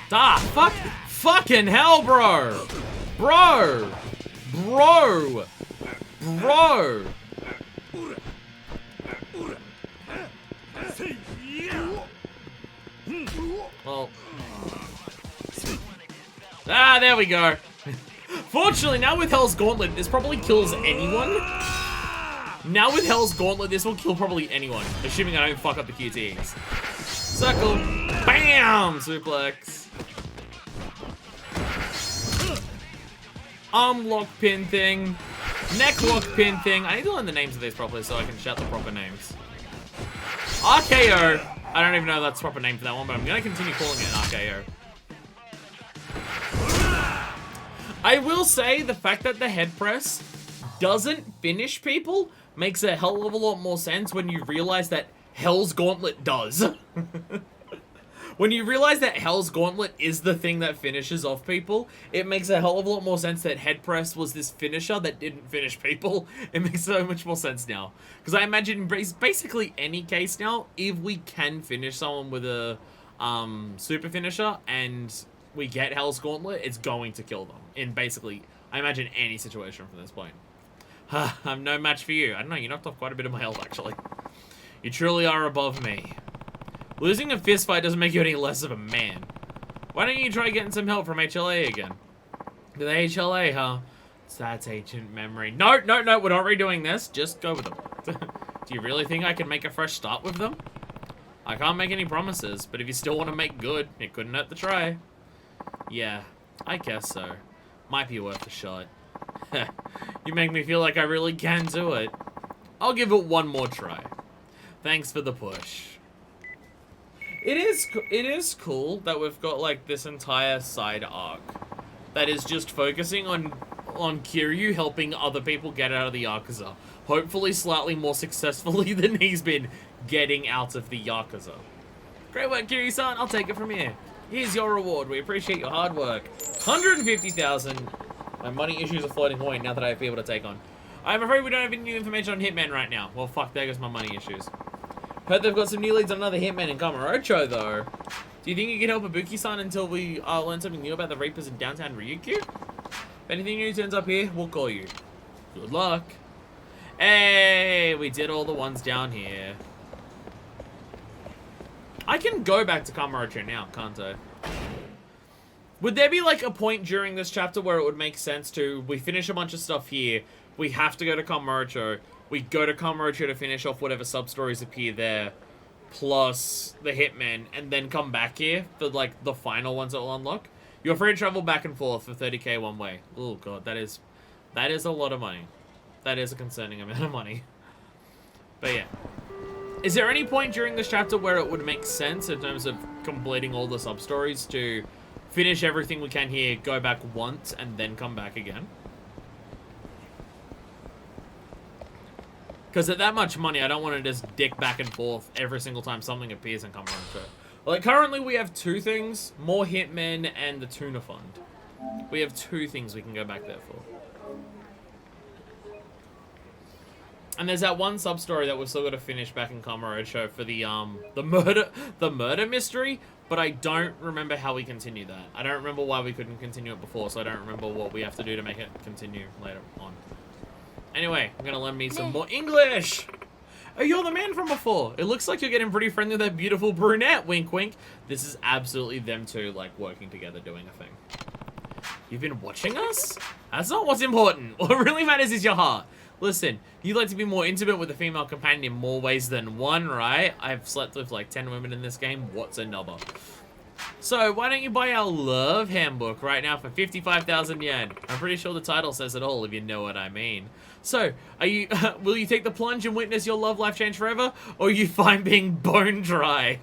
[SPEAKER 1] Ah, fuck! Fucking hell, bro! Bro! Bro! Bro! Well. Ah, there we go. Fortunately, now with Hell's Gauntlet, this probably kills anyone. Now with Hell's Gauntlet, this will kill probably anyone, assuming I don't fuck up the QTEs. Circle. Bam! Suplex. Arm lock pin thing. Neck lock pin thing. I need to learn the names of these properly so I can shout the proper names. RKO. I don't even know if that's the proper name for that one, but I'm going to continue calling it RKO. I will say the fact that the head press doesn't finish people makes a hell of a lot more sense when you realize that Hell's Gauntlet does. When you realize that Hell's Gauntlet is the thing that finishes off people, it makes a hell of a lot more sense that head press was this finisher that didn't finish people. It makes so much more sense now. Because I imagine in basically any case now, if we can finish someone with a super finisher and we get Hell's Gauntlet, it's going to kill them. In basically, I imagine any situation from this point. I'm no match for you. I don't know, you knocked off quite a bit of my health, actually. You truly are above me. Losing a fist fight doesn't make you any less of a man. Why don't you try getting some help from HLA again? The HLA, huh? That's ancient memory. No, no, no, we're not redoing this. Just go with them. Do you really think I can make a fresh start with them? I can't make any promises, but if you still want to make good, it couldn't hurt to try. Yeah, I guess so. Might be worth a shot. You make me feel like I really can do it. I'll give it one more try. Thanks for the push. It is cool that we've got like this entire side arc that is just focusing on Kiryu helping other people get out of the Yakuza. Hopefully slightly more successfully than he's been getting out of the Yakuza. Great work, Kiryu-san. I'll take it from here. Here's your reward. We appreciate your hard work. 150,000. My money issues are floating away now that I have people to take on. I'm afraid we don't have any new information on Hitman right now. Well, fuck, there goes my money issues. Heard they've got some new leads on another Hitman in Kamurocho, though. Do you think you can help Ibuki-san until we learn something new about the Reapers in downtown Ryukyu? If anything new turns up here, we'll call you. Good luck. Hey, we did all the ones down here. I can go back to Kamurocho now, can't I? Would there be like a point during this chapter where it would make sense to, we finish a bunch of stuff here, we have to go to Kamurocho, we go to Kamurocho to finish off whatever sub-stories appear there, plus the Hitman, and then come back here for like the final ones that will unlock? You're free to travel back and forth for 30k one way. Oh god, that is a lot of money. That is a concerning amount of money. But yeah. Is there any point during this chapter where it would make sense in terms of completing all the sub-stories to finish everything we can here, go back once, and then come back again? Because at that much money, I don't want to just dick back and forth every single time something appears in Kamurocho. Like, currently we have 2 things, more Hitmen and the Tuna Fund. We have 2 things we can go back there for. And there's that one sub-story that we've still got to finish back in Kamurocho for the murder mystery, but I don't remember how we continue that. I don't remember why we couldn't continue it before, so I don't remember what we have to do to make it continue later on. Anyway, I'm gonna learn me some more English! Oh, you're the man from before! It looks like you're getting pretty friendly with that beautiful brunette, wink wink. This is absolutely them two, like, working together doing a thing. You've been watching us? That's not what's important. What really matters is your heart. Listen, you'd like to be more intimate with a female companion in more ways than one, right? I've slept with like 10 women in this game. What's another? So, why don't you buy our love handbook right now for 55,000 yen? I'm pretty sure the title says it all, if you know what I mean. So, are you, will you take the plunge and witness your love life change forever? Or are you fine being bone dry?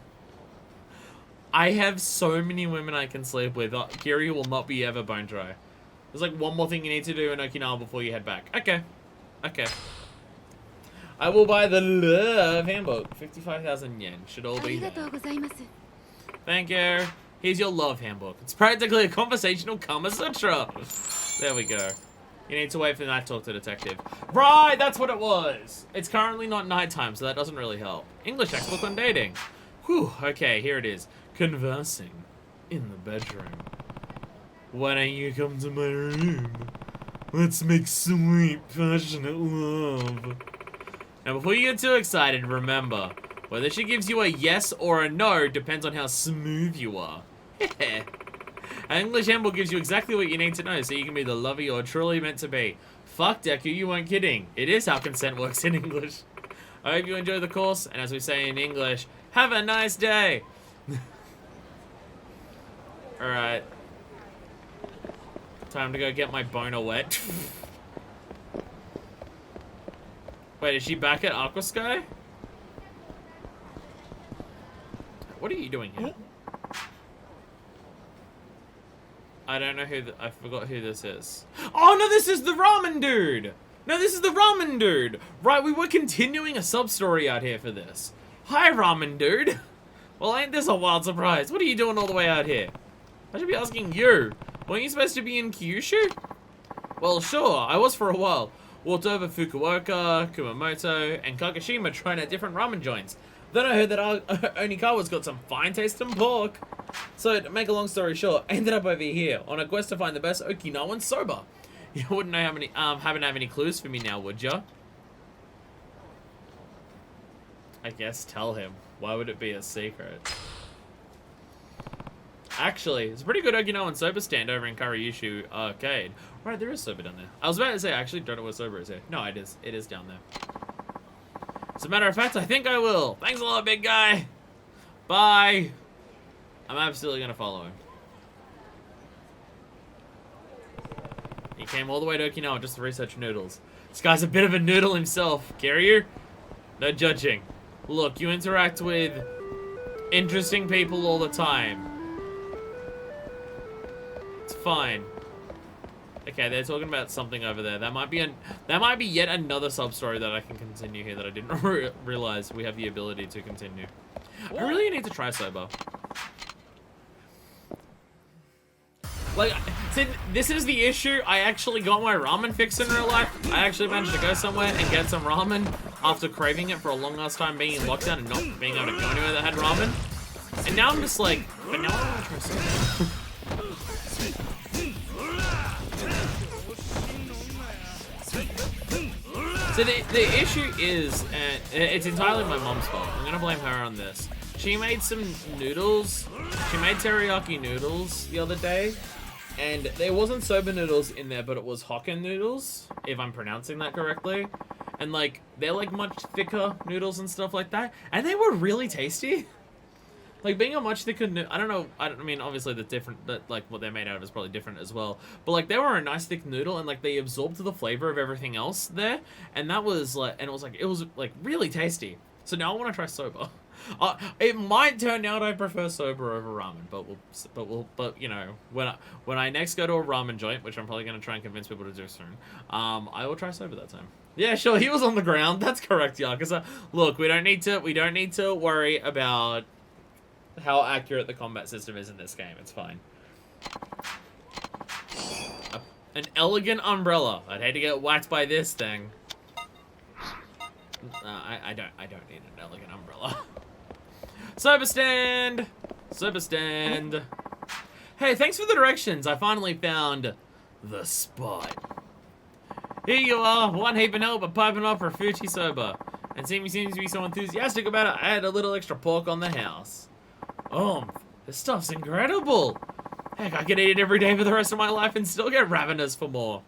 [SPEAKER 1] I have so many women I can sleep with. Kiryu will not be ever bone dry. There's like one more thing you need to do in Okinawa before you head back. Okay. Okay. I will buy the love handbook. 55,000 yen. Should all be there. Thank you. Here's your love handbook. It's practically a conversational Kama Sutra. There we go. You need to wait for that talk to detective. Right, that's what it was. It's currently not nighttime, so that doesn't really help. English textbook on dating. Whew, okay, here it is. Conversing in the bedroom. Why don't you come to my room? Let's make sweet, passionate love. Now, before you get too excited, remember, whether she gives you a yes or a no depends on how smooth you are. An English handbook gives you exactly what you need to know so you can be the lover you're truly meant to be. Fuck, Deku, you weren't kidding. It is how consent works in English. I hope you enjoy the course, and as we say in English, have a nice day. Alright. Time to go get my boner wet. Wait, is she back at Aqua Sky? What are you doing here? I don't know who I forgot who this is. Oh no, this is the ramen dude! No, this is the ramen dude! Right, we were continuing a sub-story out here for this. Hi, ramen dude! Well, ain't this a wild surprise? What are you doing all the way out here? I should be asking you. Weren't you supposed to be in Kyushu? Well, sure, I was for a while. Walked over Fukuoka, Kumamoto, and Kagashima trying out different ramen joints. Then I heard that Onikawa's got some fine taste in pork. So, to make a long story short, I ended up over here on a quest to find the best Okinawan soba. You wouldn't know how many, haven't have any clues for me now, would ya? I guess tell him. Why would it be a secret? Actually, it's a pretty good Okinawan soba stand over in Karyushu Arcade. Right, there is soba down there. I was about to say, I actually don't know where soba is here. No, it is. It is down there. As a matter of fact, I think I will. Thanks a lot, big guy. Bye. I'm absolutely going to follow him. He came all the way to Okinawa just to research noodles. This guy's a bit of a noodle himself. Carrier? No judging. Look, you interact with interesting people all the time. It's fine. Okay, they're talking about something over there. That might be yet another sub-story that I can continue here that I didn't realize we have the ability to continue. I really need to try soba. Like, see, this is the issue. I actually got my ramen fix in real life. I actually managed to go somewhere and get some ramen after craving it for a long ass time being in lockdown and not being able to go anywhere that had ramen. And now I'm just like, but now I want to try soba. So the issue is, it's entirely my mom's fault. I'm gonna blame her on this. She made some noodles. She made teriyaki noodles the other day, and there wasn't soba noodles in there, but it was Hokkien noodles, if I'm pronouncing that correctly. And like, they're like much thicker noodles and stuff like that, and they were really tasty. Like, being a much thicker I don't know, I mean, obviously the different, like, what they're made out of is probably different as well. But, like, they were a nice thick noodle, and, like, they absorbed the flavor of everything else there. And that was, like, and it was, like, really tasty. So now I want to try soba. It might turn out I prefer soba over ramen, but you know, when I next go to a ramen joint, which I'm probably going to try and convince people to do soon, I will try soba that time. Yeah, sure, he was on the ground. That's correct, Yakuza. Look, we don't need to worry about how accurate the combat system is in this game. It's fine. An elegant umbrella. I'd hate to get whacked by this thing. I don't need an elegant umbrella. Soba stand! Soba stand. Hey, thanks for the directions. I finally found the spot. Here you are, one heap of help, but piping up for Fuji soba. And seems to be so enthusiastic about it, I had a little extra pork on the house. Oh, this stuff's incredible. Heck, I could eat it every day for the rest of my life and still get ravenous for more.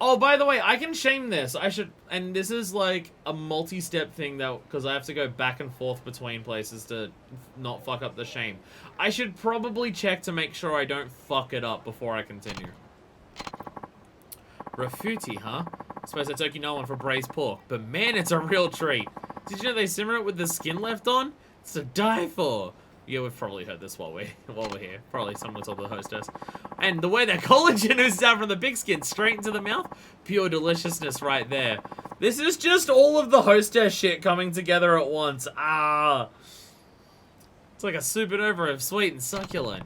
[SPEAKER 1] Oh, by the way, I can shame this. I should, and this is like a multi-step thing though, because I have to go back and forth between places to not fuck up the shame. I should probably check to make sure I don't fuck it up before I continue. Rafuti, huh? I suppose I took you no one for braised pork, but man, it's a real treat. Did you know they simmer it with the skin left on? It's to die for. Yeah, we've probably heard this while we're here. Probably someone told the hostess. And the way that collagen oozes out from the big skin straight into the mouth, pure deliciousness right there. This is just all of the hostess shit coming together at once. Ah. It's like a supernova of sweet and succulent.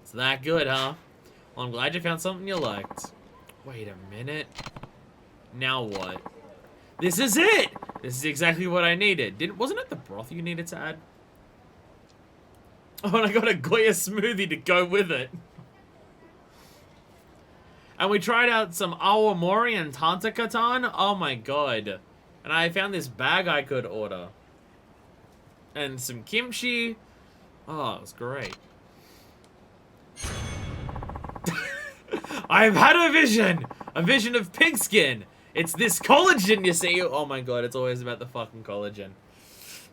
[SPEAKER 1] It's that good, huh? Well, I'm glad you found something you liked. Wait a minute. Now what? This is it! This is exactly what I needed. Wasn't it the broth you needed to add? Oh, and I got a Goya smoothie to go with it. And we tried out some awamori and tantakatan. Oh my god. And I found this bag I could order. And some kimchi. Oh, it was great. I've had a vision! A vision of pigskin! It's this collagen, you see? Oh my god, it's always about the fucking collagen.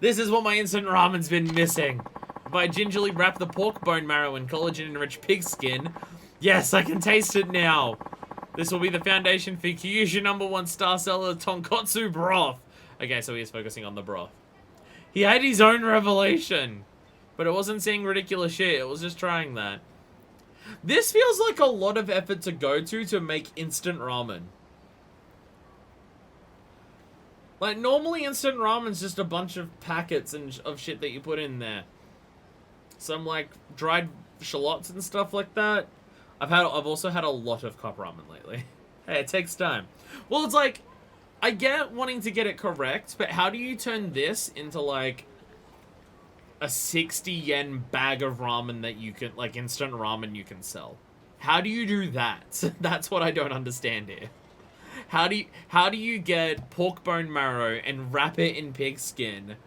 [SPEAKER 1] This is what my instant ramen's been missing. If I gingerly wrap the pork bone marrow in collagen-enriched pigskin, yes, I can taste it now. This will be the foundation for Kyushu #1 star seller tonkotsu broth. Okay, so he is focusing on the broth. He had his own revelation. But it wasn't seeing ridiculous shit, it was just trying that. This feels like a lot of effort to go to make instant ramen. Like, normally instant ramen's just a bunch of packets of shit that you put in there. Some, like, dried shallots and stuff like that. I've also had a lot of cup ramen lately. Hey, it takes time. Well, it's like, I get wanting to get it correct, but how do you turn this into, like, a 60 yen bag of ramen that you can, like, instant ramen you can sell? How do you do that? That's what I don't understand here. How do you get pork bone marrow and wrap it in pig skin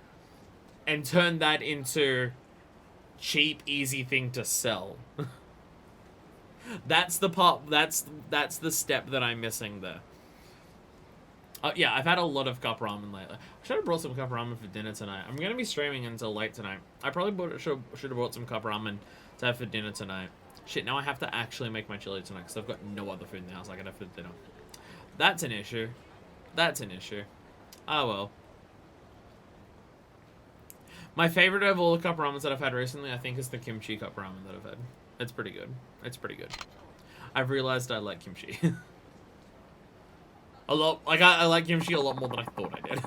[SPEAKER 1] and turn that into cheap, easy thing to sell? That's the part, that's the step that I'm missing there. Yeah, I've had a lot of cup ramen lately. I should have brought some cup ramen for dinner tonight. I'm going to be streaming until late tonight. I probably should have brought some cup ramen to have for dinner tonight. Shit, now I have to actually make my chili tonight because I've got no other food in the house I can have for dinner. That's an issue. That's an issue. Oh well. My favorite of all the cup ramens that I've had recently, I think, is the kimchi cup ramen that I've had. It's pretty good. It's pretty good. I've realized I like kimchi. A lot. Like, I like kimchi a lot more than I thought I did.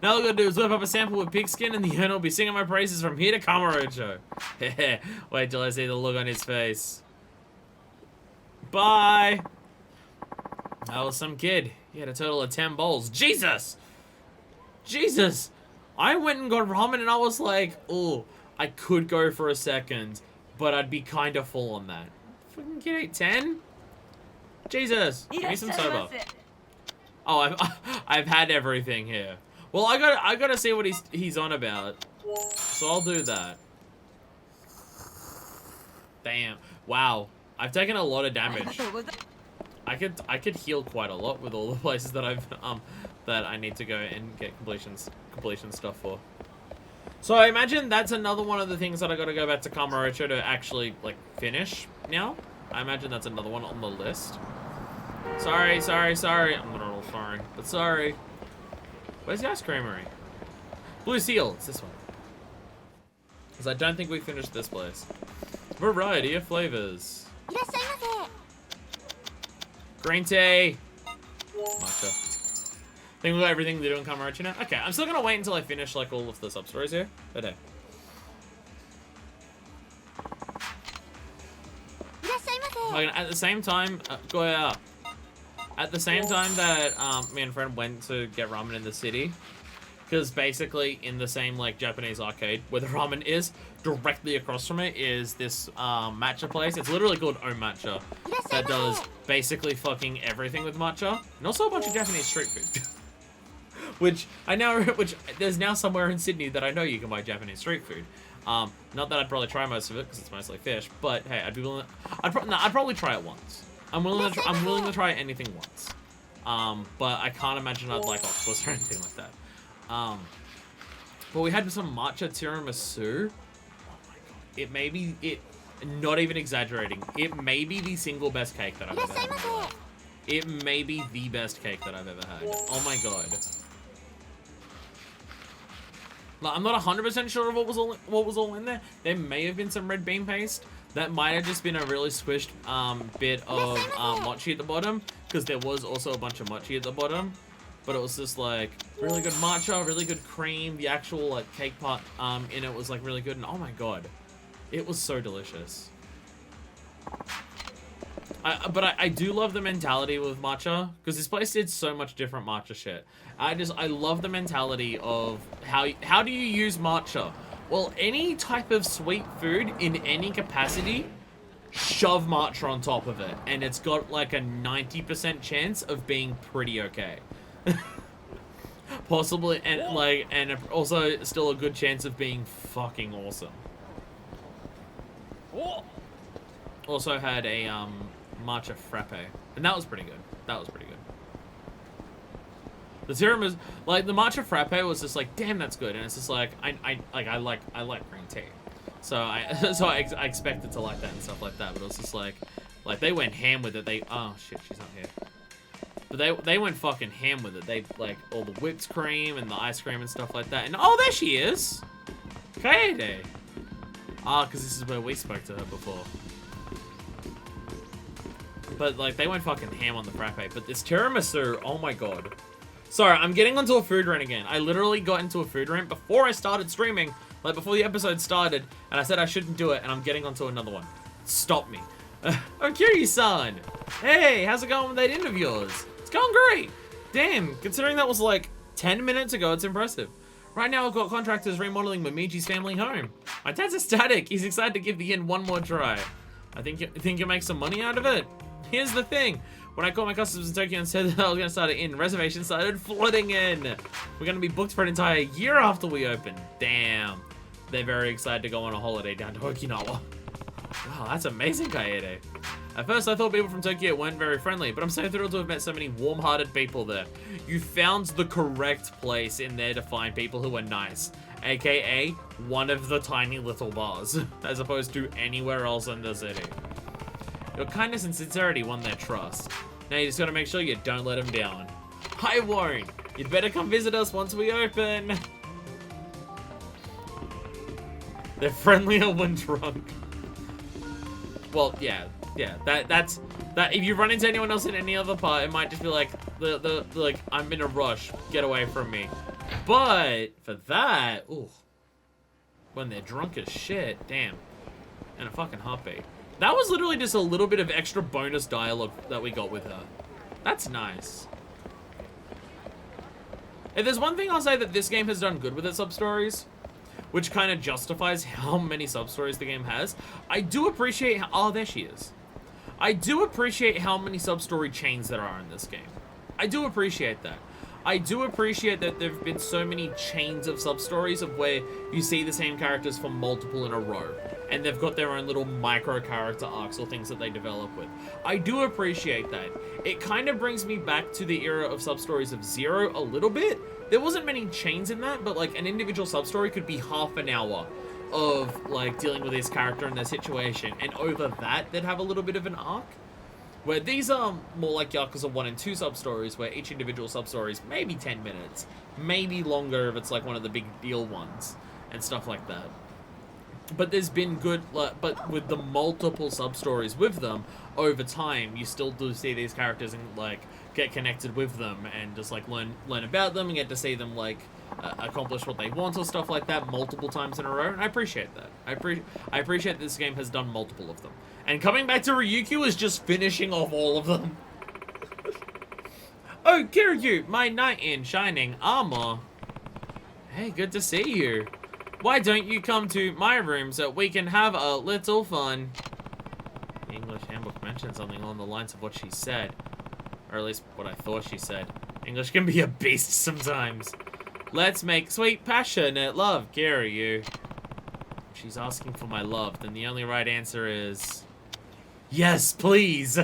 [SPEAKER 1] Now all I gotta do is whip up a sample with pigskin and the owner will be singing my praises from here to Kamurocho. Wait till I see the look on his face. Bye! That was some kid. He had a total of 10 bowls. Jesus! Jesus! I went and got ramen and I was like, oh, I could go for a second, but I'd be kind of full on that. Fucking kid ate 10? Jesus! Give me some soba. Oh, I've had everything here. Well, I gotta see what he's on about. So I'll do that. Damn. Wow. I've taken a lot of damage. I could heal quite a lot with all the places that that I need to go and get completion stuff for. So I imagine that's another one of the things that I gotta go back to Kamurocho to actually like finish now. I imagine that's another one on the list. Sorry. I'm not all sorry, but sorry. Where's the ice creamery? Blue Seal. It's this one. Because I don't think we finished this place. Variety of flavors. Green tea. Matcha. Think we got everything to do in Kamurocho now? Okay, I'm still gonna wait until I finish like all of the sub-stories here. But hey. Like, at the same time, go out. At the same time that me and friend went to get ramen in the city, because basically in the same like Japanese arcade where the ramen is, directly across from it is this matcha place. It's literally called O Matcha, that does basically fucking everything with matcha, and also a bunch of Japanese street food. which there's now somewhere in Sydney that I know you can buy Japanese street food. Not that I'd probably try most of it because it's mostly fish, but hey, I'd be willing. I'd probably try it once. I'm willing to try anything once. But I can't imagine I'd like octopus or anything like that. But we had some matcha tiramisu. Oh my god! Not even exaggerating. It may be the single best cake that I've ever had. It may be the best cake that I've ever had. Oh my god. Like, I'm not 100% sure of what was all in there. There may have been some red bean paste. That might have just been a really squished bit of mochi at the bottom, because there was also a bunch of mochi at the bottom. But it was just like really good matcha, really good cream. The actual like cake part in it was like really good, and oh my god, it was so delicious. But I do love the mentality with matcha, because this place did so much different matcha shit. I love the mentality of how do you use matcha? Well, any type of sweet food in any capacity, shove matcha on top of it, and it's got like a 90% chance of being pretty okay. Possibly, and also still a good chance of being fucking awesome. Also had a matcha frappe, and that was pretty good. The tiramisu, like the matcha frappe, was just like, damn, that's good, and it's just like I like green tea, so I expected to like that and stuff like that, but it was just like they went ham with it. Oh shit, she's not here. But they went fucking ham with it. They like all the whipped cream and the ice cream and stuff like that. And oh, there she is, Kaede. Because this is where we spoke to her before. But like they went fucking ham on the frappe. But this tiramisu, oh my god. Sorry, I'm getting onto a food rant again. I literally got into a food rant before I started streaming, like before the episode started, and I said I shouldn't do it, and I'm getting onto another one. Stop me. Oh, Kiryu-san! Hey, how's it going with that end of yours? It's going great! Damn, considering that was like 10 minutes ago, it's impressive. Right now I've got contractors remodeling Momiji's family home. My dad's ecstatic. He's excited to give the inn one more try. I think you'll make some money out of it? Here's the thing. When I called my customers in Tokyo and said that I was going to start an inn, reservations started flooding in. We're going to be booked for an entire year after we open. Damn. They're very excited to go on a holiday down to Okinawa. Wow, that's amazing, Kaede. At first, I thought people from Tokyo weren't very friendly, but I'm so thrilled to have met so many warm-hearted people there. You found the correct place in there to find people who are nice, aka one of the tiny little bars, as opposed to anywhere else in the city. Your kindness and sincerity won their trust. Now you just gotta make sure you don't let them down. I won't. You'd better come visit us once we open. They're friendlier when drunk. Well, yeah. That's if you run into anyone else in any other part, it might just be like like I'm in a rush, get away from me. But for that, ooh, when they're drunk as shit, damn, and a fucking heartbeat. That was literally just a little bit of extra bonus dialogue that we got with her. That's nice. If there's one thing I'll say that this game has done good with its sub-stories, which kind of justifies how many sub-stories the game has, I do appreciate how... Oh, there she is. I do appreciate how many sub-story chains there are in this game. I do appreciate that. I do appreciate that there have been so many chains of sub-stories of where you see the same characters for multiple in a row. And they've got their own little micro-character arcs or things that they develop with. I do appreciate that. It kind of brings me back to the era of sub-stories of Zero a little bit. There wasn't many chains in that, but like an individual sub-story could be half an hour of like dealing with this character and their situation. And over that, they'd have a little bit of an arc. Where these are more like Yakuza 1 and 2 sub-stories, where each individual sub-story is maybe 10 minutes. Maybe longer if it's like one of the big deal ones. And stuff like that. But there's been good, but with the multiple sub-stories with them, over time, you still do see these characters and, like, get connected with them and just, like, learn about them and get to see them, like, accomplish what they want or stuff like that multiple times in a row, and I appreciate that. I appreciate that this game has done multiple of them. And coming back to Ryukyu is just finishing off all of them. Oh, Kiryu, my knight in shining armor. Hey, good to see you. Why don't you come to my room so we can have a little fun? The English Handbook mentioned something along the lines of what she said. Or at least what I thought she said. English can be a beast sometimes. Let's make sweet, passionate love, Kiryu. If she's asking for my love, then the only right answer is... yes, please!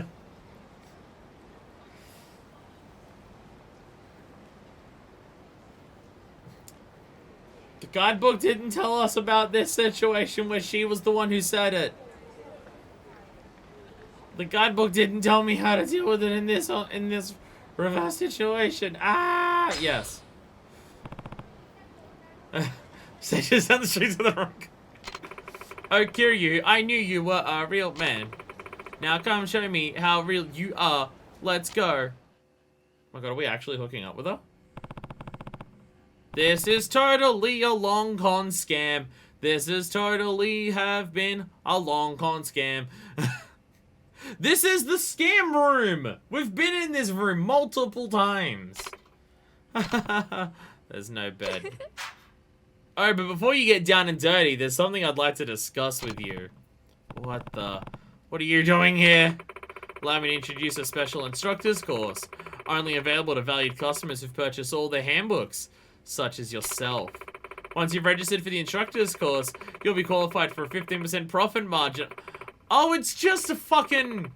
[SPEAKER 1] The guidebook didn't tell us about this situation where she was the one who said it. The guidebook didn't tell me how to deal with it in this reverse situation. Ah, yes. So just down the street to the rock. Oh, Kiryu, I knew you were a real man. Now come show me how real you are. Let's go. Oh my god, are we actually hooking up with her? This is totally a long con scam. This is totally have been a long con scam. This is the scam room. We've been in this room multiple times. There's no bed. Oh, but before you get down and dirty, there's something I'd like to discuss with you. What are you doing here? Allow me to introduce a special instructor's course. Only available to valued customers who've purchased all their handbooks, such as yourself. Once you've registered for the instructor's course, you'll be qualified for a 15% profit margin. Oh, it's just a fucking...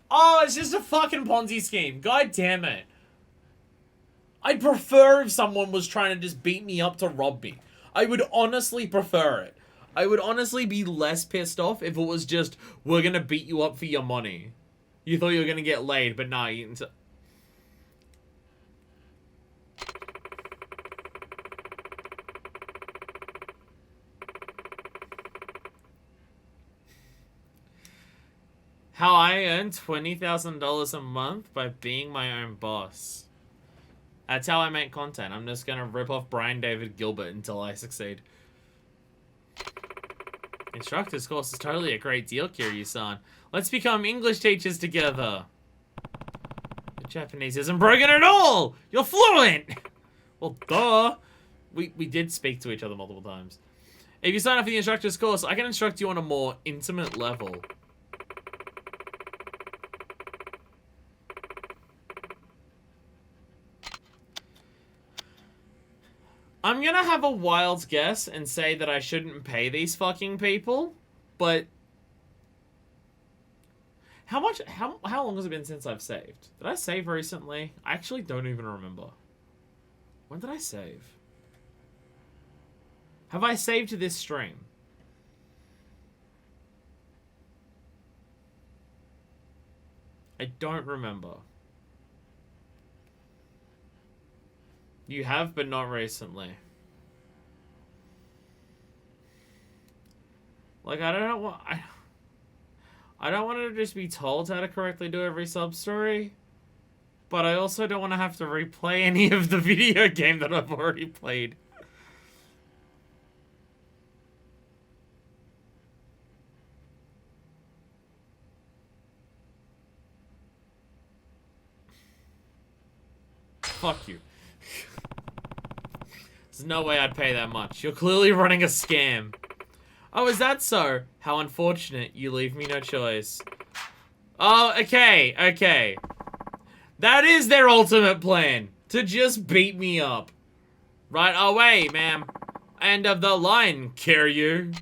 [SPEAKER 1] oh, it's just a fucking Ponzi scheme. God damn it. I'd prefer if someone was trying to just beat me up to rob me. I would honestly prefer it. I would honestly be less pissed off if it was just, we're gonna beat you up for your money. You thought you were gonna get laid, but nah, you... How I earn $20,000 a month by being my own boss. That's how I make content. I'm just gonna rip off Brian David Gilbert until I succeed. Instructor's course is totally a great deal, Kiryu-san. Let's become English teachers together. Your Japanese isn't broken at all! You're fluent! Well, duh. We did speak to each other multiple times. If you sign up for the instructor's course, I can instruct you on a more intimate level. I'm gonna have a wild guess and say that I shouldn't pay these fucking people, but... how long has it been since I've saved? Did I save recently? I actually don't even remember. When did I save? Have I saved this stream? I don't remember. You have, but not recently. Like, I don't want... I don't want to just be told how to correctly do every sub-story. But I also don't want to have to replay any of the video game that I've already played. Fuck you. There's no way I'd pay that much. You're clearly running a scam. Oh, is that so? How unfortunate. You leave me no choice. Oh, okay, okay. That is their ultimate plan. To just beat me up. Right away, ma'am. End of the line, Kiryu.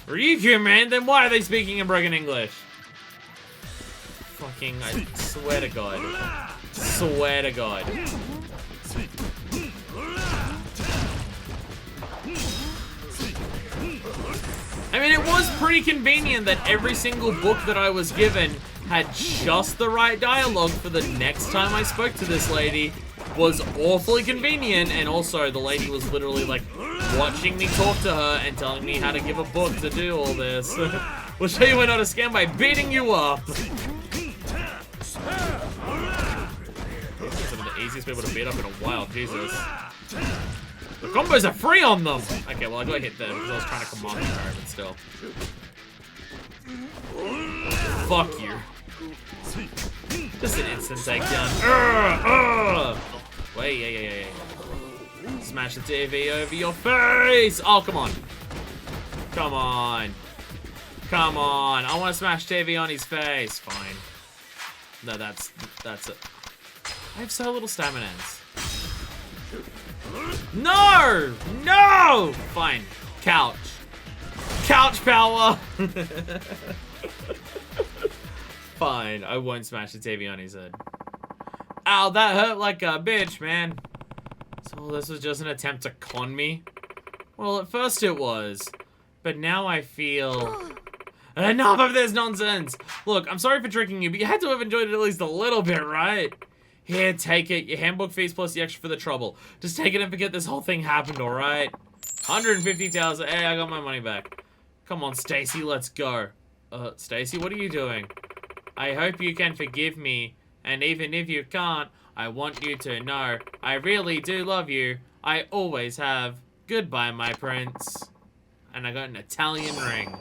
[SPEAKER 1] Ryukyu, man, then why are they speaking in broken English? Fucking, I swear to God. Swear to God. I mean, it was pretty convenient that every single book that I was given had just the right dialogue for the next time I spoke to this lady. Was awfully convenient, and also the lady was literally like watching me talk to her and telling me how to give a book to do all this. We'll show you we're not a scam by beating you up. Some of the easiest people to beat up in a while, Jesus. The combos are free on them! Okay, well I gotta hit them because I was trying to command the guy, but still. Fuck you. Just an instant takedown. Wait, yeah. Smash the TV over your face! Oh, come on. Come on. Come on. I want to smash TV on his face. Fine. No, that's it. I have so little stamina. No! No! Fine. Couch. Couch power! Fine, I won't smash the TV on his head. Ow, that hurt like a bitch, man. So this was just an attempt to con me? Well, at first it was. But now I feel... Enough of this nonsense! Look, I'm sorry for tricking you, but you had to have enjoyed it at least a little bit, right? Here, take it. Your handbook fees plus the extra for the trouble. Just take it and forget this whole thing happened, alright? 150,000. Hey, I got my money back. Come on, Stacy, let's go. Stacy, what are you doing? I hope you can forgive me. And even if you can't, I want you to know I really do love you. I always have. Goodbye, my prince. And I got an Italian ring.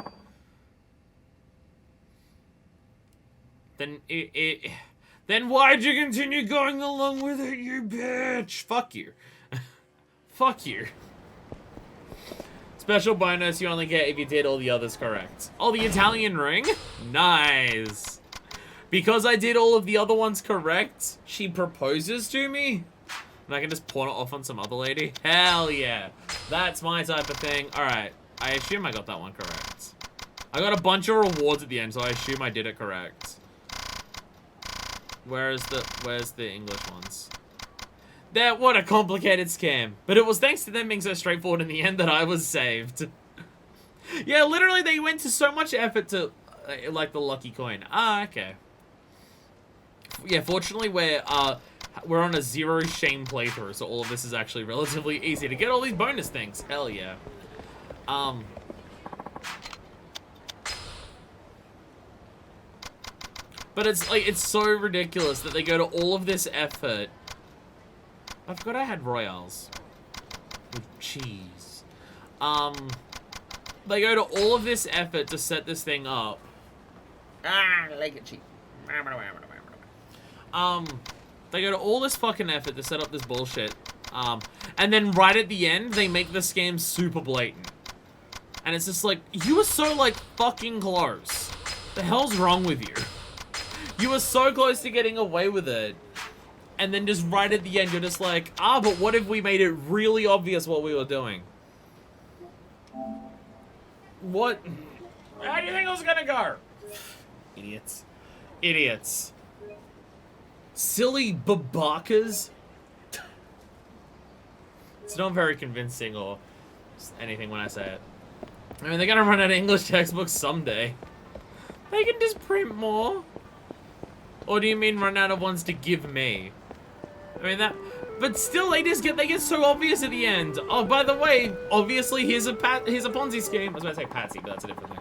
[SPEAKER 1] Then why'd you continue going along with it, you bitch? Fuck you. Fuck you. Special bonus you only get if you did all the others correct. Oh, the Italian ring? Nice. Because I did all of the other ones correct, she proposes to me? And I can just pawn it off on some other lady? Hell yeah. That's my type of thing. Alright. I assume I got that one correct. I got a bunch of rewards at the end, so I assume I did it correct. Where's the English ones? What a complicated scam. But it was thanks to them being so straightforward in the end that I was saved. Yeah, literally they went to so much effort to, like, the lucky coin. Ah, okay. Yeah, fortunately we're on a zero shame playthrough, so all of this is actually relatively easy to get all these bonus things. Hell yeah. But it's like, it's so ridiculous that they go to all of this effort. I forgot I had royals with cheese. They go to all of this effort to set this thing up. I like it cheap. They go to all this fucking effort to set up this bullshit. And then right at the end, they make the scam super blatant. And it's just like, you were so, like, fucking close. The hell's wrong with you? You were so close to getting away with it. And then just right at the end, you're just like, but what if we made it really obvious what we were doing? What? How do you think it was gonna go? Idiots. Idiots. Silly babakas. It's not very convincing or anything when I say it. I mean, they're gonna run out of English textbooks someday. They can just print more. Or do you mean run out of ones to give me? I mean that, but still they get so obvious at the end. Oh, by the way, obviously here's a Ponzi scheme. I was about to say Patsy, but that's a different